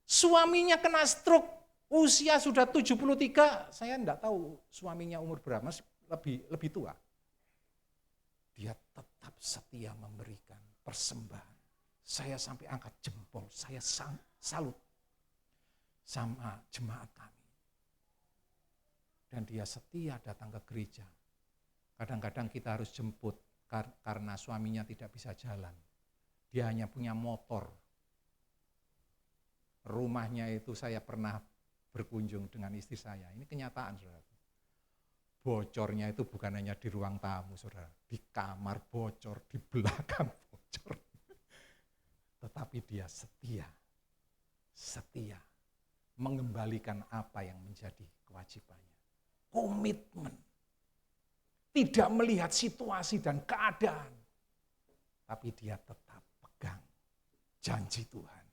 Suaminya kena stroke, usia sudah 73, saya enggak tahu suaminya umur berapa, lebih tua. Dia tetap setia memberikan persembahan. Saya sampai angkat jempol, saya salut sama jemaat kami. Dan dia setia datang ke gereja. Kadang-kadang kita harus jemput karena suaminya tidak bisa jalan. Dia hanya punya motor. Rumahnya itu saya pernah berkunjung dengan istri saya. Ini kenyataan, saudara. Bocornya itu bukan hanya di ruang tamu, saudara. Di kamar bocor, di belakang bocor. Tetapi dia setia. Setia. Mengembalikan apa yang menjadi kewajibannya. Komitmen. Tidak melihat situasi dan keadaan. Tapi dia tetap pegang janji Tuhan.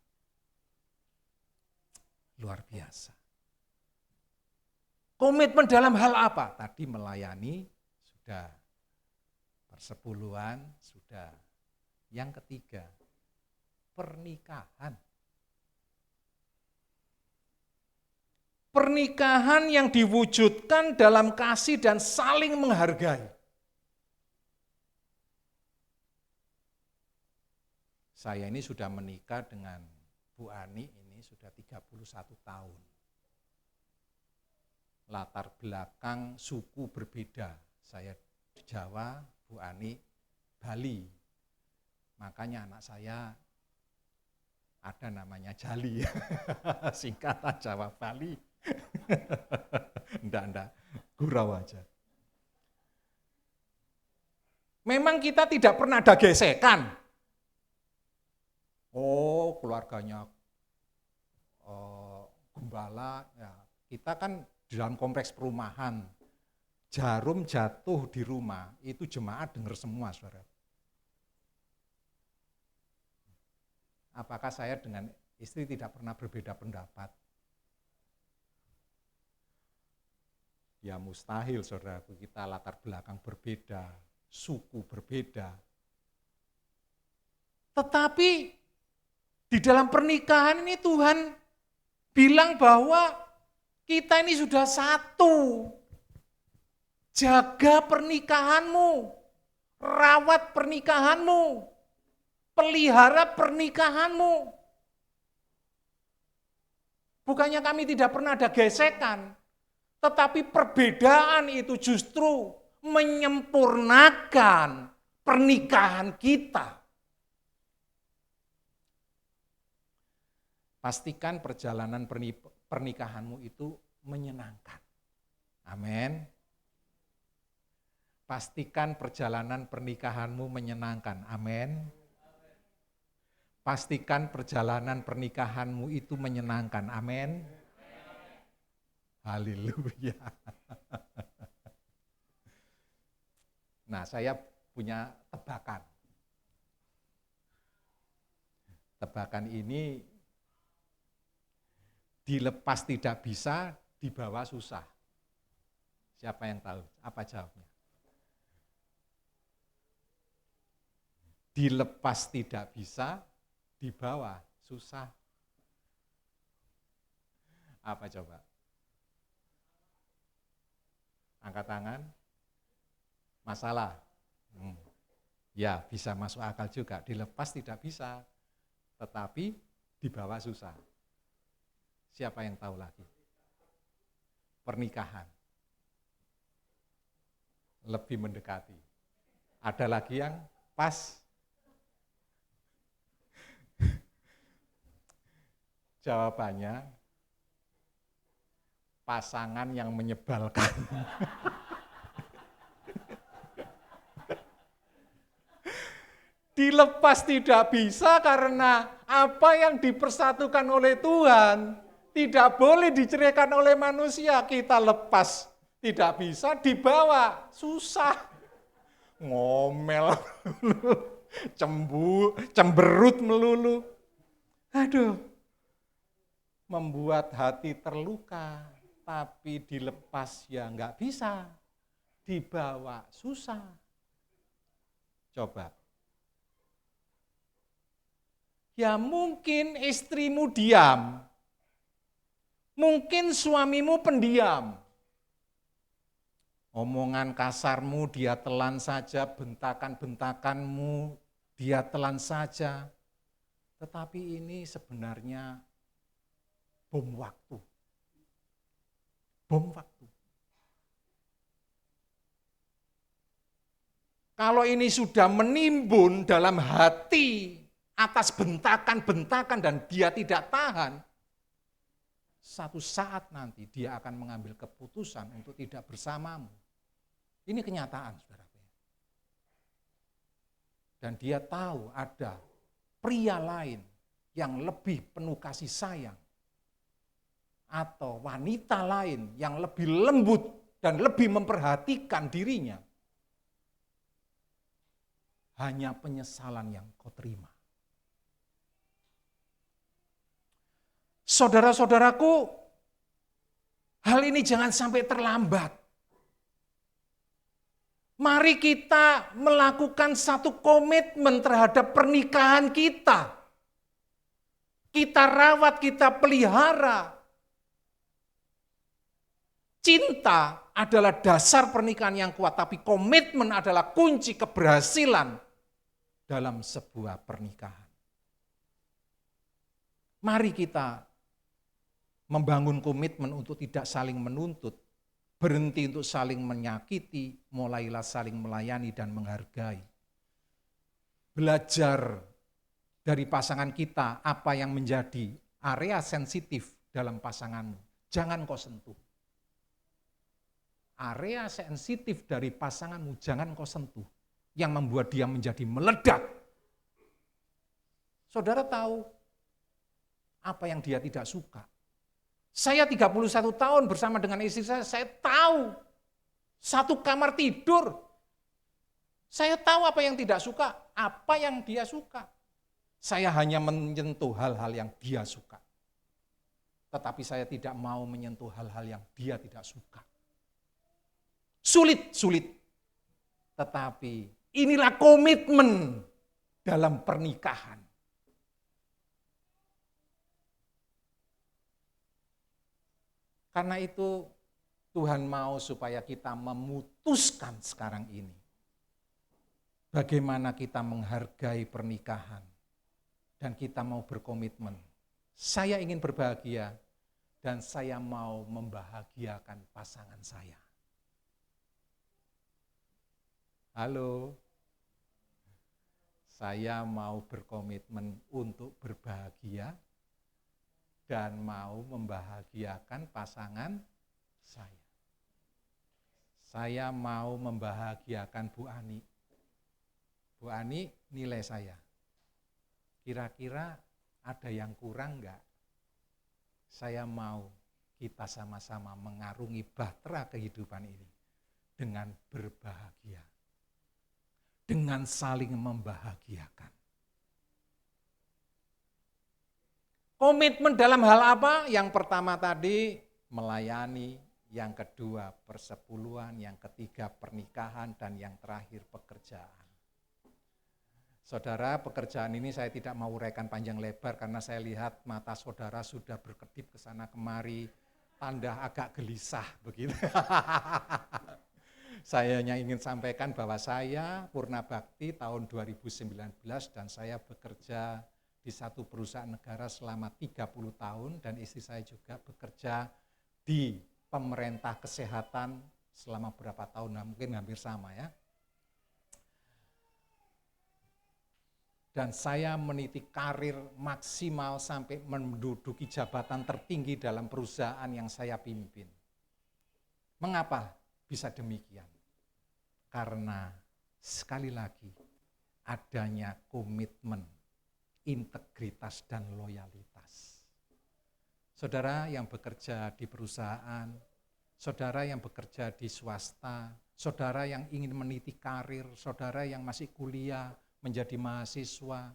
Luar biasa. Komitmen dalam hal apa? Tadi melayani, sudah. Persepuluhan, sudah. Yang ketiga, pernikahan. Pernikahan yang diwujudkan dalam kasih dan saling menghargai. Saya ini sudah menikah dengan Bu Ani, ini sudah 31 tahun. Latar belakang suku berbeda. Saya di Jawa, Bu Ani Bali. Makanya anak saya ada namanya Jali. Singkatan Jawa Bali. Enggak, gurau aja. Memang kita tidak pernah ada gesekan. Oh, keluarganya gembala, ya. Kita kan di dalam kompleks perumahan, jarum jatuh di rumah, itu jemaat dengar semua, saudara. Apakah saya dengan istri tidak pernah berbeda pendapat? Ya mustahil, saudaraku, kita latar belakang berbeda, suku berbeda. Tetapi di dalam pernikahan ini Tuhan bilang bahwa kita ini sudah satu. Jaga pernikahanmu, rawat pernikahanmu, pelihara pernikahanmu. Bukannya kami tidak pernah ada gesekan, tetapi perbedaan itu justru menyempurnakan pernikahan kita. Pastikan perjalanan pernikahanmu itu menyenangkan. Amin. Pastikan perjalanan pernikahanmu menyenangkan. Amin. Pastikan perjalanan pernikahanmu itu menyenangkan. Amin. Haleluya. Nah, saya punya tebakan. Tebakan ini dilepas tidak bisa, dibawa susah. Siapa yang tahu? Apa jawabnya? Dilepas tidak bisa, dibawa susah. Apa coba? Angkat tangan. Masalah. Ya, bisa masuk akal juga. Dilepas tidak bisa, tetapi dibawa susah. Siapa yang tahu lagi? Pernikahan. Lebih mendekati. Ada lagi yang pas? Jawabannya, pasangan yang menyebalkan. Dilepas tidak bisa karena apa yang dipersatukan oleh Tuhan tidak boleh diceraikan oleh manusia. Kita lepas tidak bisa, dibawa susah. Ngomel melulu, cemberut melulu. Aduh, membuat hati terluka, tapi dilepas ya nggak bisa, dibawa susah. Coba. Ya mungkin istrimu diam, mungkin suamimu pendiam. Omongan kasarmu dia telan saja, bentakan-bentakanmu dia telan saja. Tetapi ini sebenarnya bom waktu. Bom waktu. Kalau ini sudah menimbun dalam hati atas bentakan-bentakan dan dia tidak tahan, satu saat nanti dia akan mengambil keputusan untuk tidak bersamamu. Ini kenyataan, saudara. Dan dia tahu ada pria lain yang lebih penuh kasih sayang, atau wanita lain yang lebih lembut dan lebih memperhatikan dirinya. Hanya penyesalan yang kau terima. Saudara-saudaraku, hal ini jangan sampai terlambat. Mari kita melakukan satu komitmen terhadap pernikahan kita. Kita rawat, kita pelihara. Cinta adalah dasar pernikahan yang kuat, tapi komitmen adalah kunci keberhasilan dalam sebuah pernikahan. Mari kita membangun komitmen untuk tidak saling menuntut, berhenti untuk saling menyakiti, mulailah saling melayani dan menghargai. Belajar dari pasangan kita apa yang menjadi area sensitif dalam pasanganmu. Jangan kau sentuh. Area sensitif dari pasanganmu jangan kau sentuh. Yang membuat dia menjadi meledak. Saudara tahu apa yang dia tidak suka. Saya 31 tahun bersama dengan istri saya tahu satu kamar tidur. Saya tahu apa yang tidak suka, apa yang dia suka. Saya hanya menyentuh hal-hal yang dia suka. Tetapi saya tidak mau menyentuh hal-hal yang dia tidak suka. Sulit. Tetapi inilah komitmen dalam pernikahan. Karena itu Tuhan mau supaya kita memutuskan sekarang ini. Bagaimana kita menghargai pernikahan. Dan kita mau berkomitmen. Saya ingin berbahagia dan saya mau membahagiakan pasangan saya. Halo, saya mau berkomitmen untuk berbahagia dan mau membahagiakan pasangan saya. Saya mau membahagiakan Bu Ani. Bu Ani nilai saya. Kira-kira ada yang kurang enggak? Saya mau kita sama-sama mengarungi bahtera kehidupan ini dengan berbahagia. Dengan saling membahagiakan. Komitmen dalam hal apa? Yang pertama tadi melayani, yang kedua persepuluhan, yang ketiga pernikahan, dan yang terakhir pekerjaan. Saudara, pekerjaan ini saya tidak mau uraikan panjang lebar karena saya lihat mata saudara sudah berkedip ke sana kemari, tanda agak gelisah begitu. Saya hanya ingin sampaikan bahwa saya Purna Bakti tahun 2019 dan saya bekerja di satu perusahaan negara selama 30 tahun dan istri saya juga bekerja di pemerintah kesehatan selama berapa tahun, nah, mungkin hampir sama ya. Dan saya meniti karir maksimal sampai menduduki jabatan tertinggi dalam perusahaan yang saya pimpin. Mengapa bisa demikian? Karena sekali lagi adanya komitmen, integritas dan loyalitas. Saudara yang bekerja di perusahaan, saudara yang bekerja di swasta, saudara yang ingin meniti karir, saudara yang masih kuliah, menjadi mahasiswa,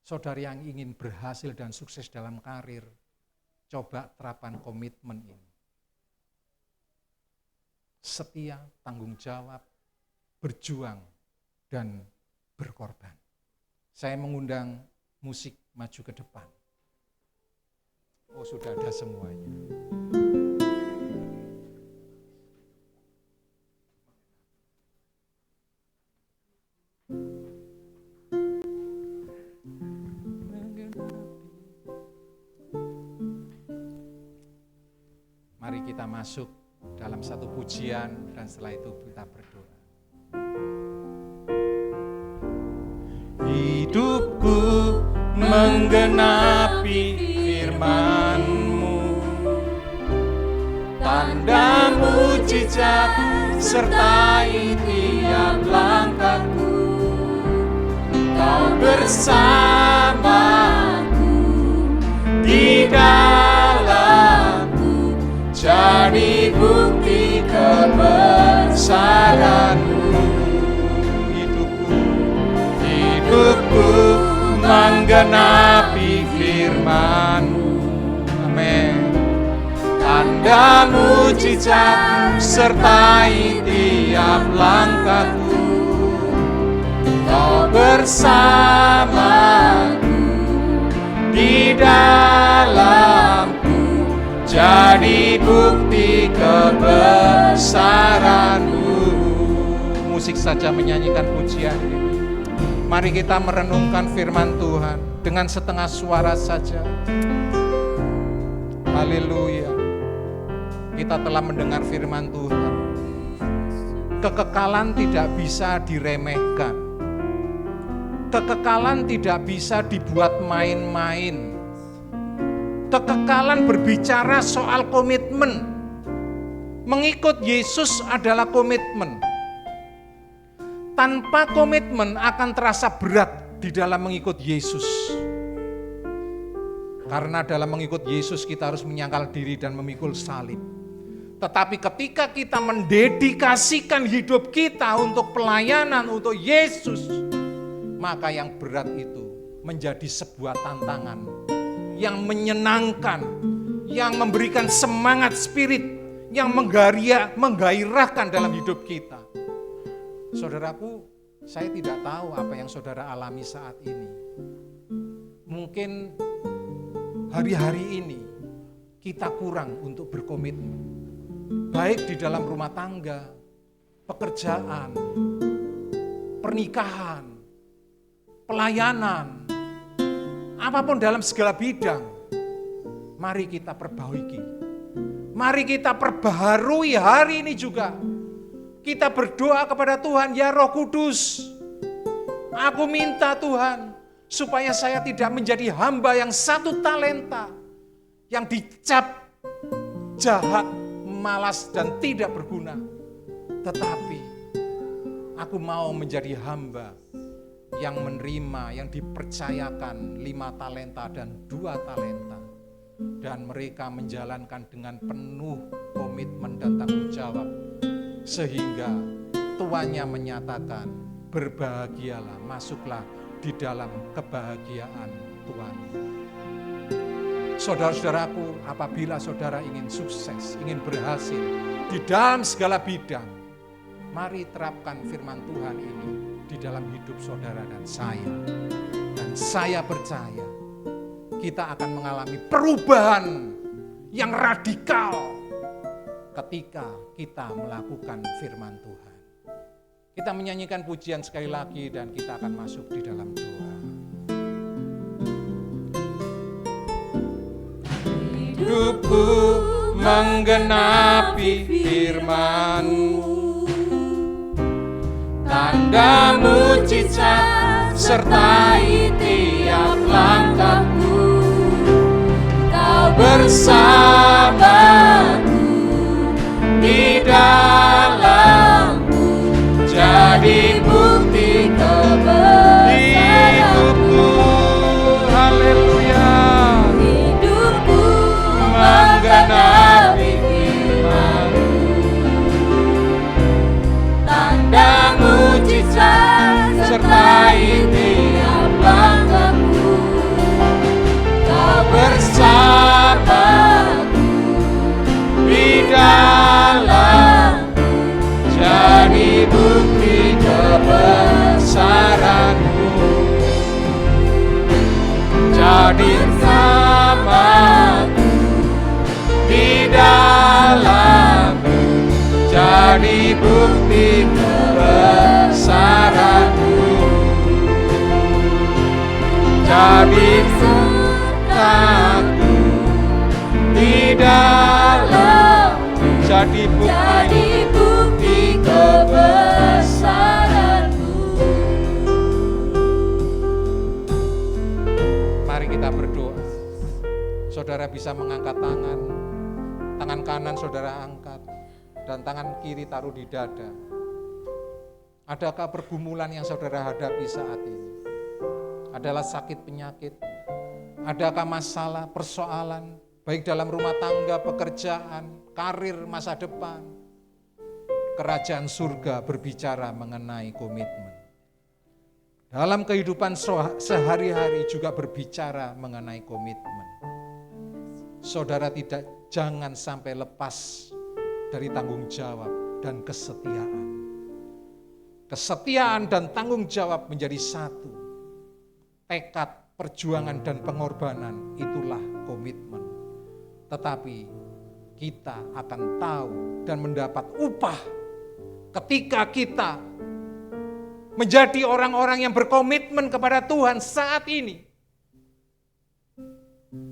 saudara yang ingin berhasil dan sukses dalam karir, coba terapkan komitmen ini. Setia, tanggung jawab, berjuang, dan berkorban. Saya mengundang musik maju ke depan. Oh, sudah ada semuanya. Mari kita masuk dalam satu pujian dan setelah itu kita berdoa. Hidupku menggenapi firman-Mu, tanda mujizat sertai tiap langkahku. Kau bersamaku, di dalamku, jadi bukti kebesaran-Mu. Hidupku menggenapi firman-Mu. Amin. Tanda mujizat sertai tiap langkahku. Kau bersamaku, di dalamku, jadi bukti kebesaran-Mu. Musik saja menyanyikan pujian ini. Mari kita merenungkan firman Tuhan dengan setengah suara saja. Haleluya. Kita telah mendengar firman Tuhan. Kekekalan tidak bisa diremehkan. Kekekalan tidak bisa dibuat main-main. Kekekalan berbicara soal komitmen. Mengikut Yesus adalah komitmen. Tanpa komitmen akan terasa berat di dalam mengikut Yesus. Karena dalam mengikut Yesus kita harus menyangkal diri dan memikul salib. Tetapi ketika kita mendedikasikan hidup kita untuk pelayanan untuk Yesus, maka yang berat itu menjadi sebuah tantangan yang menyenangkan, yang memberikan semangat spirit, yang menggairahkan dalam hidup kita. Saudaraku, saya tidak tahu apa yang saudara alami saat ini. Mungkin hari-hari ini kita kurang untuk berkomitmen, baik di dalam rumah tangga, pekerjaan, pernikahan, pelayanan, apapun dalam segala bidang. Mari kita perbaiki, mari kita perbaharui hari ini juga. Kita berdoa kepada Tuhan, ya Roh Kudus, aku minta Tuhan, supaya saya tidak menjadi hamba yang satu talenta, yang dicap jahat, malas dan tidak berguna. Tetapi aku mau menjadi hamba yang menerima, yang dipercayakan 5 talenta dan 2 talenta. Dan mereka menjalankan dengan penuh komitmen dan tanggung jawab. Sehingga tuannya menyatakan, berbahagialah, masuklah di dalam kebahagiaan Tuhan. Saudara-saudaraku, apabila saudara ingin sukses, ingin berhasil di dalam segala bidang, mari terapkan firman Tuhan ini di dalam hidup saudara dan saya. Dan saya percaya kita akan mengalami perubahan yang radikal ketika kita melakukan firman Tuhan. Kita menyanyikan pujian sekali lagi dan kita akan masuk di dalam doa. Hidupku menggenapi firman-Mu, tanda mujizat sertai tiap langkahku. Kau bersamaku, di dalamku, jadi bukti kebesaran hidupku. Haleluya. Hidupku menggenapi firman-Mu, tanda mujizat sertai tiap langkahku. Kau bersamaku, di dalamku, jadi bukti kebesaran-Mu. Jadi bersamaku, di dalamku, jadi bukti kebesaran-Mu. Jadi sertaku, di dalamku, jadi bukti kebesaran-Mu. Mari kita berdoa. Saudara bisa mengangkat tangan kanan saudara angkat. dan tangan kiri taruh di dada. Adakah pergumulan yang saudara hadapi saat ini? Adalah sakit penyakit? Adakah masalah, persoalan, baik dalam rumah tangga, pekerjaan, karir, masa depan? Kerajaan surga berbicara mengenai komitmen. Dalam kehidupan sehari-hari juga berbicara mengenai komitmen. Saudara jangan sampai lepas dari tanggung jawab dan kesetiaan. Kesetiaan dan tanggung jawab menjadi satu. Tekad, perjuangan dan pengorbanan itulah komitmen. Tetapi kita akan tahu dan mendapat upah ketika kita menjadi orang-orang yang berkomitmen kepada Tuhan saat ini.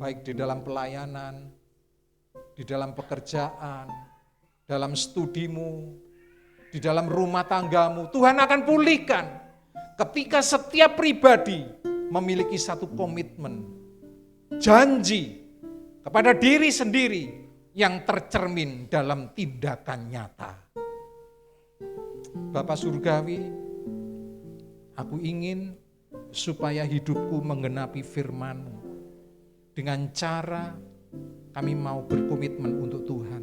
Baik di dalam pelayanan, di dalam pekerjaan, dalam studimu, di dalam rumah tanggamu, Tuhan akan pulihkan ketika setiap pribadi memiliki satu komitmen, janji kepada diri sendiri yang tercermin dalam tindakan nyata. Bapa Surgawi, aku ingin supaya hidupku menggenapi firman-Mu dengan cara kami mau berkomitmen untuk Tuhan.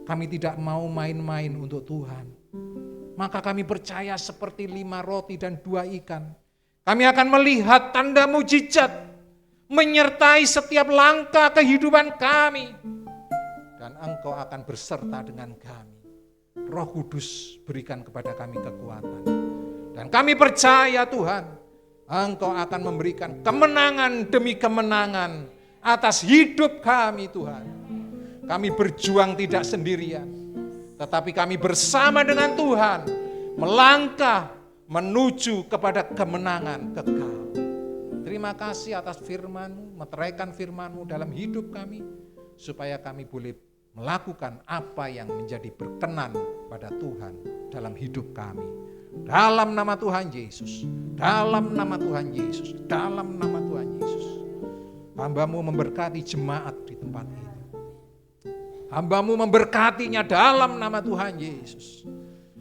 Kami tidak mau main-main untuk Tuhan. Maka kami percaya seperti 5 roti dan 2 ikan. Kami akan melihat tanda mujizat menyertai setiap langkah kehidupan kami. Dan Engkau akan berserta dengan kami. Roh Kudus berikan kepada kami kekuatan. Dan kami percaya Tuhan, Engkau akan memberikan kemenangan demi kemenangan atas hidup kami Tuhan. Kami berjuang tidak sendirian, tetapi kami bersama dengan Tuhan melangkah menuju kepada kemenangan kekal. Terima kasih atas firman-Mu, meteraikan firman-Mu dalam hidup kami, supaya kami boleh melakukan apa yang menjadi berkenan pada Tuhan dalam hidup kami. Dalam nama Tuhan Yesus, dalam nama Tuhan Yesus, dalam nama Tuhan Yesus. Hamba-Mu memberkati jemaat di tempat ini. Hamba-Mu memberkatinya dalam nama Tuhan Yesus.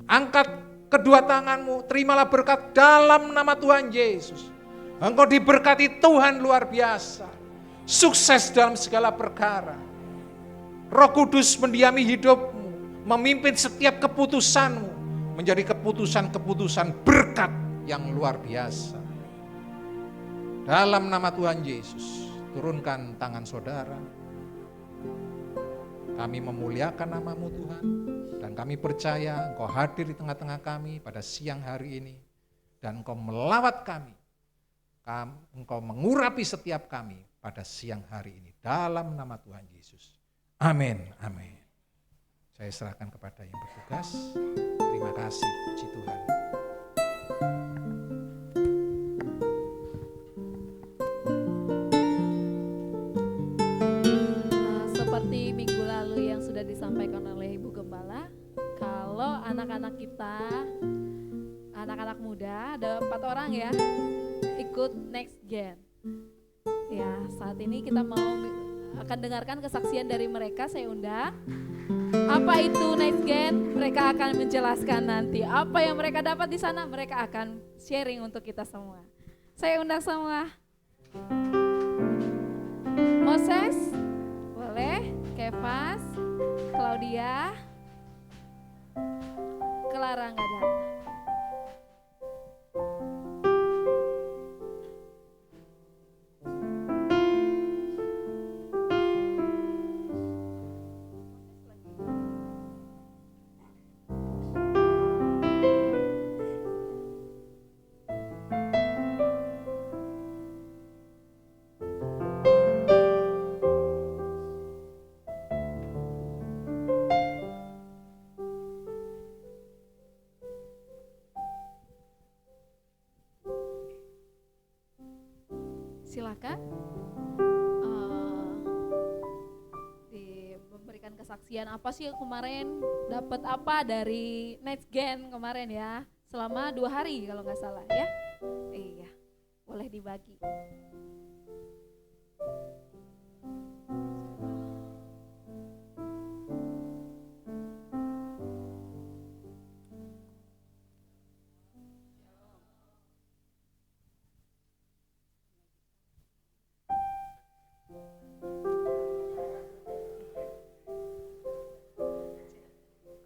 Angkat kedua tangan-Mu, terimalah berkat dalam nama Tuhan Yesus. Engkau diberkati Tuhan luar biasa. Sukses dalam segala perkara. Roh Kudus mendiami hidup-Mu, memimpin setiap keputusan-Mu menjadi keputusan-keputusan berkat yang luar biasa. Dalam nama Tuhan Yesus, turunkan tangan saudara. Kami memuliakan nama-Mu Tuhan, dan kami percaya Engkau hadir di tengah-tengah kami pada siang hari ini, dan Engkau melawat kami. Engkau mengurapi setiap kami pada siang hari ini, dalam nama Tuhan Yesus. Amin, amin. Saya serahkan kepada yang bertugas. Terima kasih, puji Tuhan. Seperti minggu lalu yang sudah disampaikan oleh Ibu Gembala, kalau anak-anak kita, anak-anak muda, ada 4 orang ya, ikut Next Gen. Ya, saat ini kita akan dengarkan kesaksian dari mereka, saya undang. Apa itu Next Gen? Mereka akan menjelaskan nanti. Apa yang mereka dapat di sana, mereka akan sharing untuk kita semua. Saya undang semua. Moses, boleh. Kefas, Claudia, Clara nggak ada. Silakan memberikan kesaksian apa sih kemarin, dapat apa dari Next Gen kemarin ya, selama 2 hari kalau nggak salah ya. Iya, boleh dibagi.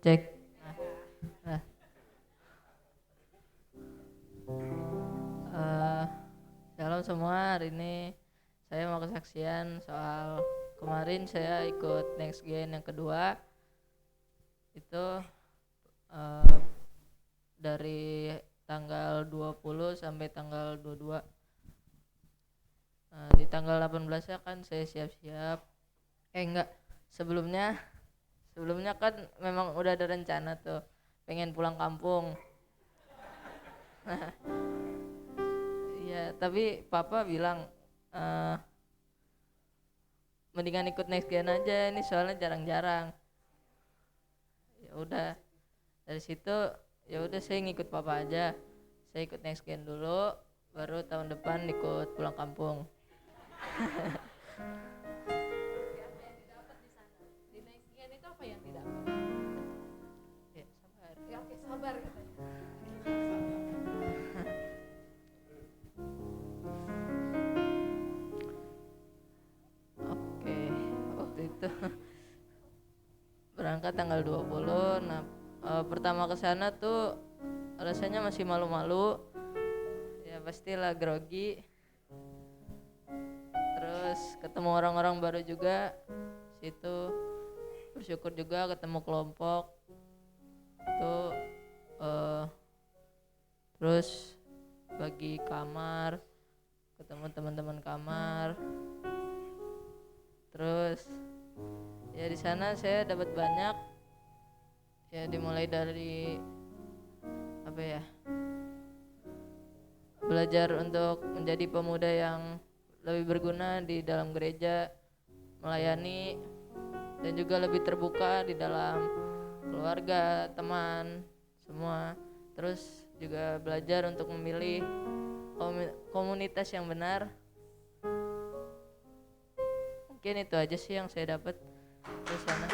Cek. Nah. Shalom semua, hari ini saya mau kesaksian soal kemarin saya ikut Next Gen yang kedua. Itu dari tanggal 20 sampai tanggal 22. Di tanggal 18-nya kan saya siap-siap. Sebelumnya kan memang udah ada rencana tuh pengen pulang kampung. Nah, ya tapi papa bilang mendingan ikut Next Gen aja, ini soalnya jarang-jarang. Ya udah, dari situ ya udah saya ngikut papa aja. Saya ikut Next Gen dulu, baru tahun depan ikut pulang kampung. Di next gen itu apa yang didapat? Ya, sabar. Ya oke, sabar katanya. Oke, waktu itu berangkat tanggal 20. Nah, pertama ke sana tuh rasanya masih malu-malu. Ya pastilah grogi. Terus ketemu orang-orang baru juga. Situ bersyukur juga ketemu kelompok. Tuh terus bagi kamar, ketemu teman-teman kamar. Terus ya di sana saya dapat banyak. Ya dimulai dari apa ya? Belajar untuk menjadi pemuda yang lebih berguna di dalam gereja, melayani, dan juga lebih terbuka di dalam keluarga, teman, semua. Terus juga belajar untuk memilih komunitas yang benar. Mungkin itu aja sih yang saya dapat di sana.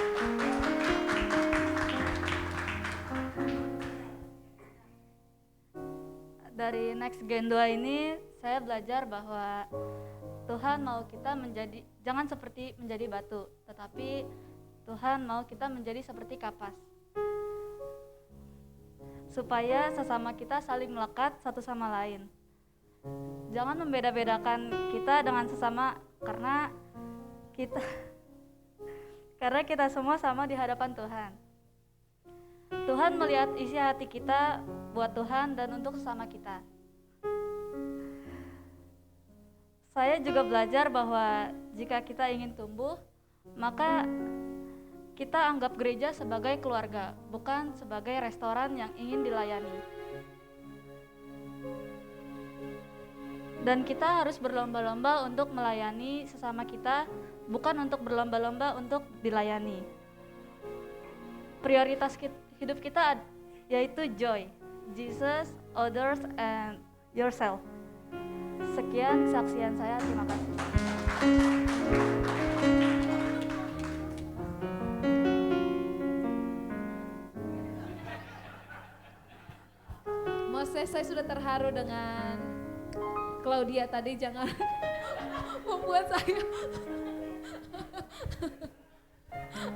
Dari Next Gen 2 ini saya belajar bahwa Tuhan mau kita jangan seperti menjadi batu, tetapi Tuhan mau kita menjadi seperti kapas. Supaya sesama kita saling melekat satu sama lain. Jangan membeda-bedakan kita dengan sesama karena kita semua sama di hadapan Tuhan. Tuhan melihat isi hati kita buat Tuhan dan untuk sesama kita. Saya juga belajar bahwa jika kita ingin tumbuh, maka kita anggap gereja sebagai keluarga, bukan sebagai restoran yang ingin dilayani. Dan kita harus berlomba-lomba untuk melayani sesama kita, bukan untuk berlomba-lomba untuk dilayani. Prioritas hidup kita yaitu joy, Jesus, others, and yourself. Sekian kesaksian saya, terima kasih. Moses, saya sudah terharu dengan Claudia tadi, jangan membuat saya.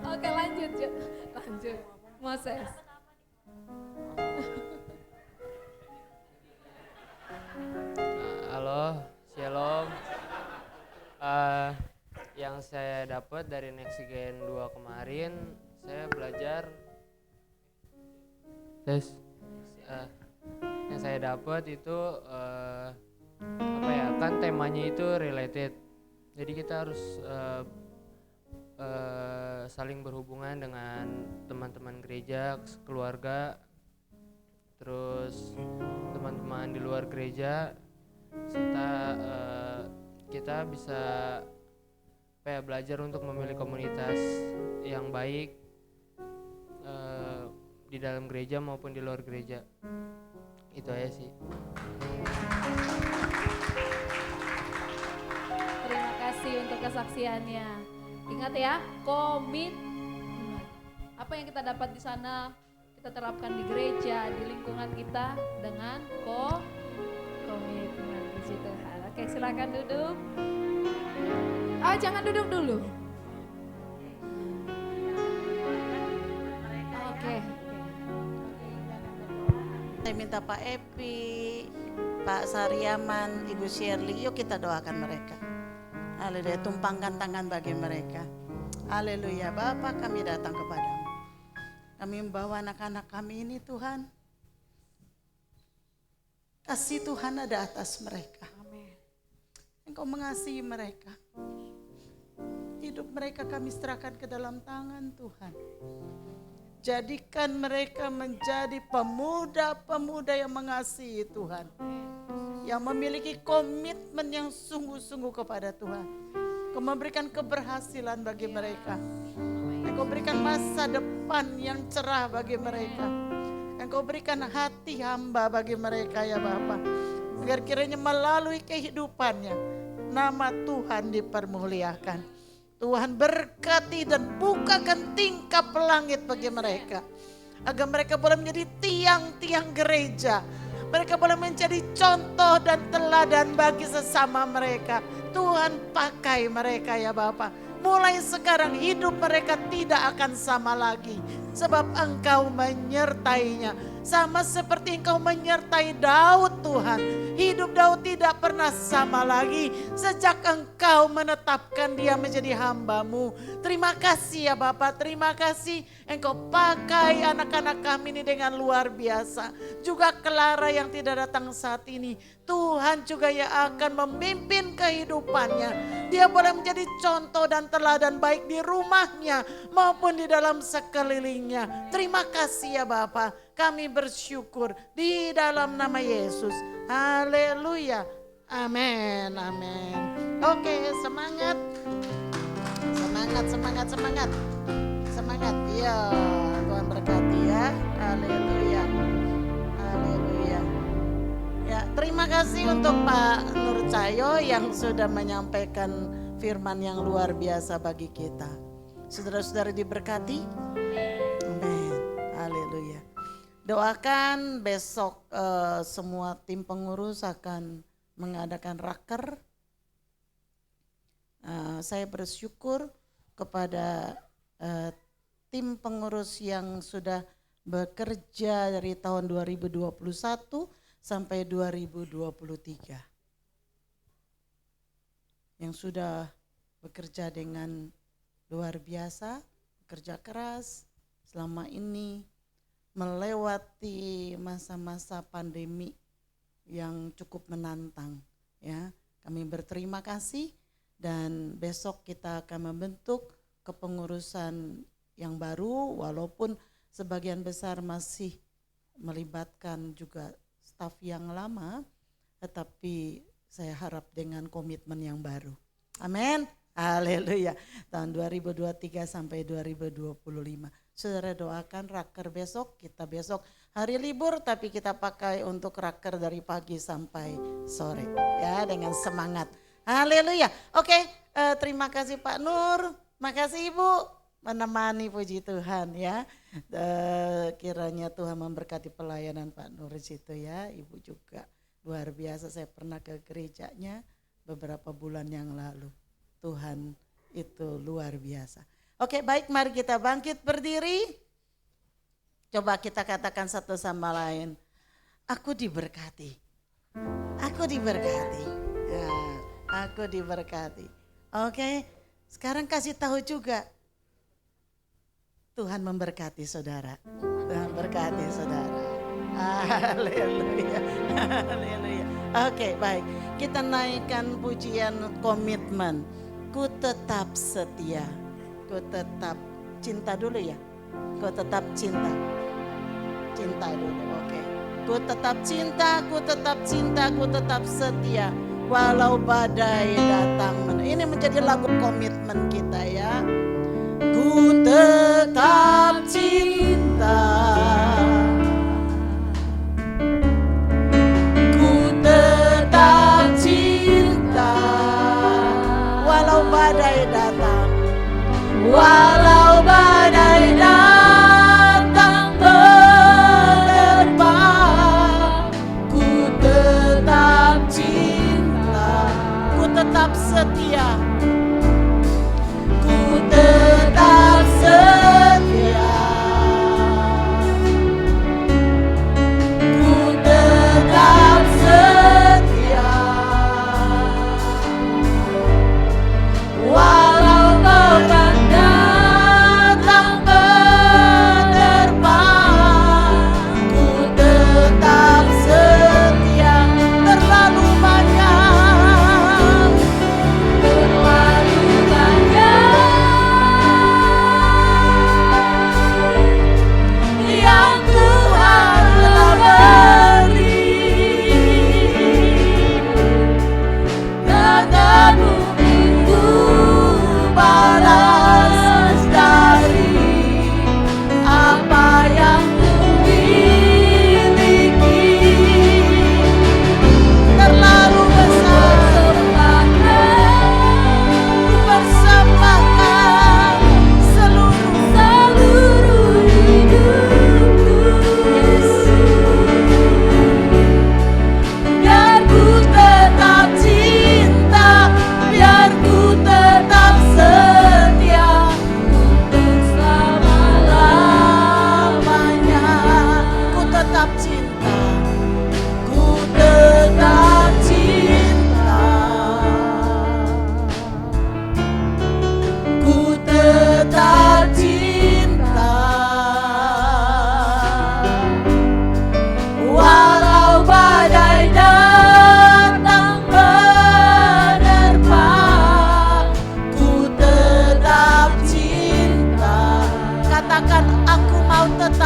Oke, lanjut. Moses. Halo, shalom. Yang saya dapat dari Next Gen 2 kemarin, saya belajar yang saya dapat itu kan temanya itu related. Jadi kita harus saling berhubungan dengan teman-teman gereja, keluarga, terus teman-teman di luar gereja, serta kita bisa belajar untuk memilih komunitas yang baik di dalam gereja maupun di luar gereja. Itu aja sih. Terima kasih untuk kesaksiannya. Ingat ya, apa yang kita dapat di sana kita terapkan di gereja, di lingkungan kita dengan komitmen puji Tuhan. Oke, silakan duduk. Jangan duduk dulu. Oke. Tante minta Pak Epi, Pak Saryaman, Ibu Shirley, yuk kita doakan mereka. Haleluya, tumpangkan tangan bagi mereka. Haleluya, Bapa kami datang kepadamu. Kami membawa anak-anak kami ini Tuhan. Kasih Tuhan ada atas mereka. Engkau mengasihi mereka. Hidup mereka kami serahkan ke dalam tangan Tuhan. Jadikan mereka menjadi pemuda-pemuda yang mengasihi Tuhan. Yang memiliki komitmen yang sungguh-sungguh kepada Tuhan. Engkau memberikan keberhasilan bagi mereka. Engkau berikan masa depan yang cerah bagi mereka. Engkau berikan hati hamba bagi mereka ya Bapa. Agar kiranya melalui kehidupannya nama Tuhan dipermuliakan. Tuhan berkati dan bukakan tingkap langit bagi mereka. Agar mereka boleh menjadi tiang-tiang gereja. Mereka boleh menjadi contoh dan teladan bagi sesama mereka. Tuhan pakai mereka ya Bapa. Mulai sekarang hidup mereka tidak akan sama lagi. Sebab Engkau menyertainya. Sama seperti Engkau menyertai Daud Tuhan. Hidup Daud tidak pernah sama lagi. Sejak Engkau menetapkan dia menjadi hamba-Mu. Terima kasih ya Bapa, terima kasih Engkau pakai anak-anak kami ini dengan luar biasa. Juga Clara yang tidak datang saat ini. Tuhan juga yang akan memimpin kehidupannya. Dia boleh menjadi contoh dan teladan baik di rumahnya maupun di dalam sekelilingnya. Terima kasih ya Bapa. Kami bersyukur di dalam nama Yesus. Haleluya. Amin. Amin. Oke, semangat. Semangat. Semangat. Ya, Tuhan berkati ya. Haleluya. Haleluya. Ya, terima kasih untuk Pak Nur Cahyo yang sudah menyampaikan firman yang luar biasa bagi kita. Saudara-saudara diberkati. Amin. Haleluya. Doakan besok semua tim pengurus akan mengadakan raker. Saya bersyukur kepada tim pengurus yang sudah bekerja dari tahun 2021 sampai 2023. Yang sudah bekerja dengan luar biasa, bekerja keras selama ini. Melewati masa-masa pandemi yang cukup menantang ya. Kami berterima kasih dan besok kita akan membentuk kepengurusan yang baru walaupun sebagian besar masih melibatkan juga staf yang lama, tetapi saya harap dengan komitmen yang baru. Amin. Haleluya. Tahun 2023 sampai 2025. Saudara doakan raker besok, kita besok hari libur tapi kita pakai untuk raker dari pagi sampai sore ya dengan semangat. Haleluya. Oke, terima kasih Pak Nur, makasih Ibu menemani, puji Tuhan ya. Kiranya Tuhan memberkati pelayanan Pak Nur situ ya, Ibu juga luar biasa. Saya pernah ke gerejanya beberapa bulan yang lalu. Tuhan itu luar biasa. Oke, baik, mari kita bangkit berdiri. Coba kita katakan satu sama lain. Aku diberkati. Aku diberkati. Ya, aku diberkati. Oke, sekarang kasih tahu juga. Tuhan memberkati saudara. Tuhan berkati saudara. Haleluya. Haleluya. Oke, baik. Kita naikkan pujian komitmen. Ku tetap setia. Ku tetap cinta dulu ya. Ku tetap cinta. Cinta dulu, oke. Ku tetap cinta, ku tetap cinta, ku tetap setia. Walau badai datang. Ini menjadi lagu komitmen kita ya. Ku tetap cinta. Ku tetap cinta. Walau badai datang. Walau badai datang menerpa, ku tetap cinta, ku tetap setia, ku tetap setia, ku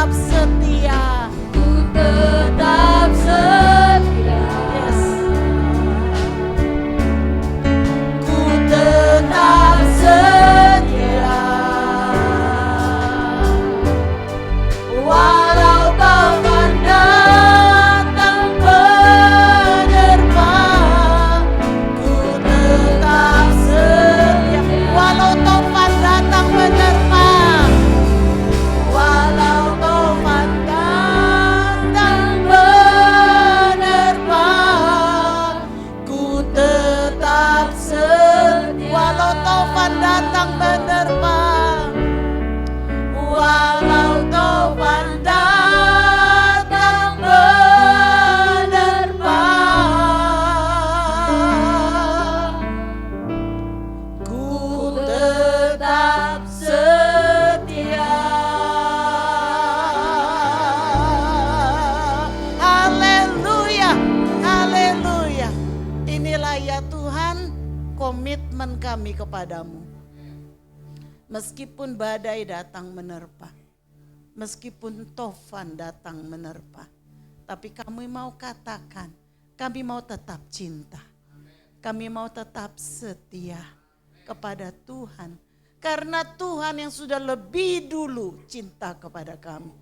tetap setia. Ku tetap setia. Yes. Ku tetap setia. Walau taufan datang menerpa, ku tetap setia. Walau taufan datang menerpa, walau taufan datang menerpa, ku tetap setia. Walau taufan datang menerpa, walau taufan datang menerpa, ku tetap setia. Haleluya, haleluya. Inilah ya Tuhan komitmen kami kepadamu. Meskipun badai datang menerpa, meskipun tofan datang menerpa, tapi kami mau katakan, kami mau tetap cinta, kami mau tetap setia kepada Tuhan. Karena Tuhan yang sudah lebih dulu cinta kepada kami.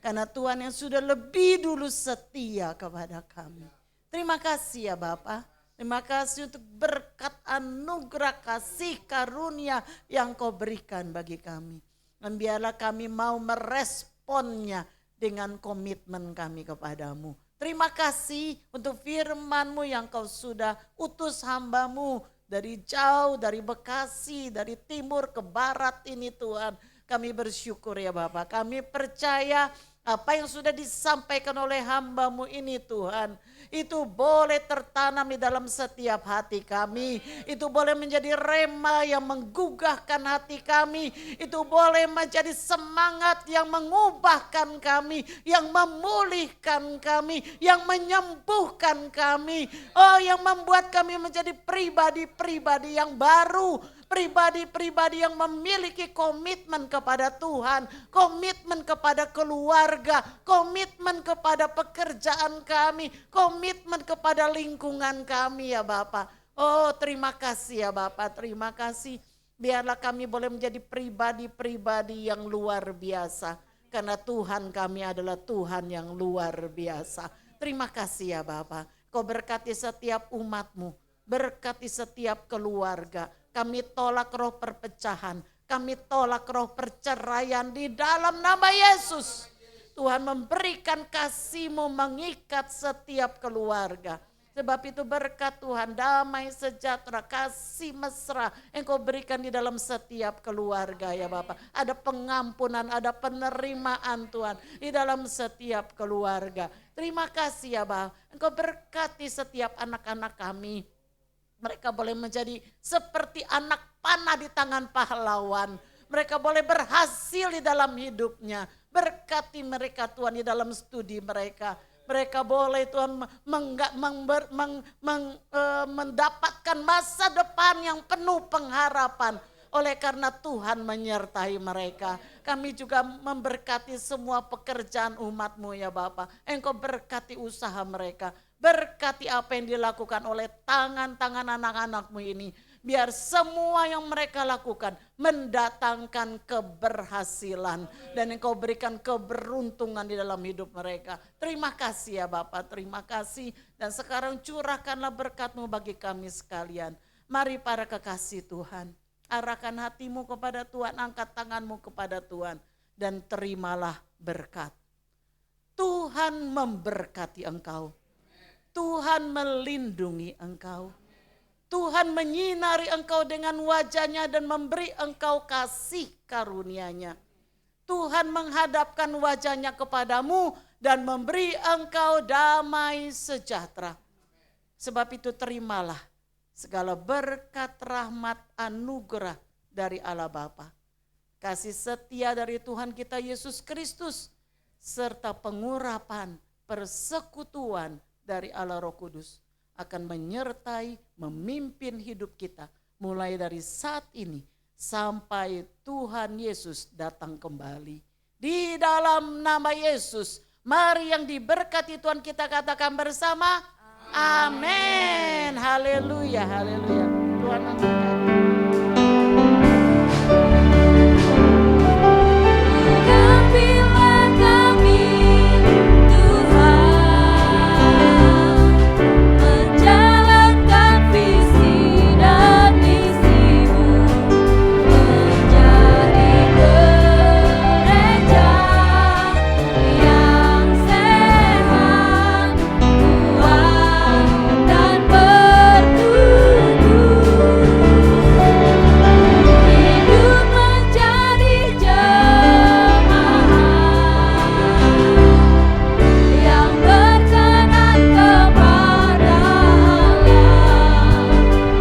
Karena Tuhan yang sudah lebih dulu setia kepada kami. Terima kasih ya Bapak. Terima kasih untuk berkat anugerah kasih karunia yang kau berikan bagi kami. Dan biarlah kami mau meresponnya dengan komitmen kami kepadamu. Terima kasih untuk firman-Mu yang kau sudah utus hamba-Mu dari jauh, dari Bekasi, dari timur ke barat ini Tuhan. Kami bersyukur ya Bapak, kami percaya apa yang sudah disampaikan oleh hamba-Mu ini Tuhan, itu boleh tertanam di dalam setiap hati kami. Itu boleh menjadi rema yang menggugahkan hati kami. Itu boleh menjadi semangat yang mengubahkan kami, yang memulihkan kami, yang menyembuhkan kami. Oh, yang membuat kami menjadi pribadi-pribadi yang baru. Pribadi-pribadi yang memiliki komitmen kepada Tuhan, komitmen kepada keluarga, komitmen kepada pekerjaan kami, komitmen kepada lingkungan kami ya Bapak. Oh, terima kasih ya Bapak, terima kasih. Biarlah kami boleh menjadi pribadi-pribadi yang luar biasa. Karena Tuhan kami adalah Tuhan yang luar biasa. Terima kasih ya Bapak. Kau berkati setiap umat-Mu, berkati setiap keluarga. Kami tolak roh perpecahan, kami tolak roh perceraian di dalam nama Yesus. Tuhan memberikan kasih-Mu mengikat setiap keluarga. Sebab itu berkat Tuhan, damai sejahtera, kasih mesra Engkau berikan di dalam setiap keluarga ya Bapak. Ada pengampunan, ada penerimaan Tuhan di dalam setiap keluarga. Terima kasih ya Bapak, Engkau berkati setiap anak-anak kami. Mereka boleh menjadi seperti anak panah di tangan pahlawan. Mereka boleh berhasil di dalam hidupnya. Berkati mereka Tuhan di dalam studi mereka. Mereka boleh Tuhan mendapatkan masa depan yang penuh pengharapan. Oleh karena Tuhan menyertai mereka. Kami juga memberkati semua pekerjaan umat-Mu ya Bapak. Engkau berkati usaha mereka. Berkati apa yang dilakukan oleh tangan-tangan anak-anak-Mu ini. Biar semua yang mereka lakukan mendatangkan keberhasilan. Dan Engkau berikan keberuntungan di dalam hidup mereka. Terima kasih ya Bapak, terima kasih. Dan sekarang curahkanlah berkat-Mu bagi kami sekalian. Mari para kekasih Tuhan, arahkan hatimu kepada Tuhan, angkat tanganmu kepada Tuhan. Dan terimalah berkat. Tuhan memberkati engkau. Tuhan melindungi engkau. Tuhan menyinari engkau dengan wajahnya dan memberi engkau kasih karunia-Nya. Tuhan menghadapkan wajahnya kepadamu dan memberi engkau damai sejahtera. Sebab itu terimalah segala berkat, rahmat, anugerah dari Allah Bapa. Kasih setia dari Tuhan kita Yesus Kristus serta pengurapan, persekutuan dari Allah Roh Kudus akan menyertai, memimpin hidup kita mulai dari saat ini sampai Tuhan Yesus datang kembali. Di dalam nama Yesus, mari yang diberkati Tuhan kita katakan bersama, amin. Haleluya, haleluya. Tuhan memberkati. Urapilah kami, Tuhan, menjalankan visi dan misi-Mu, menjadi gereja yang sehat, kuat dan bertumbuh. Hidup menjadi jemaat yang berkenan kepada Allah,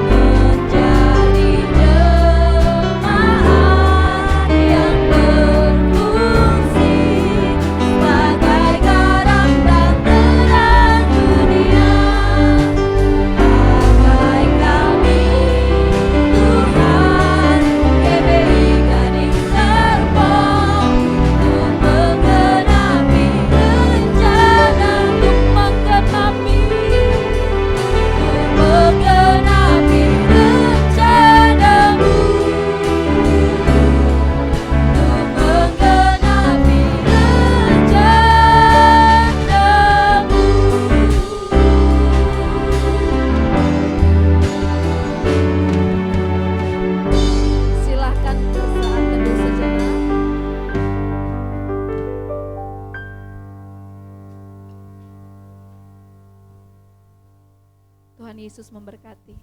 menjadi jemaat yang berfungsi sebagai garam dan terang dunia. Pakai kami, Tuhan, GBI Gading Serpong, untuk menggenapi rencana, untuk menggenapi rencana-Mu, untuk menggenapi rencana-Mu. Silahkan bersaat teduh sejenak. Tuhan Yesus memberkati.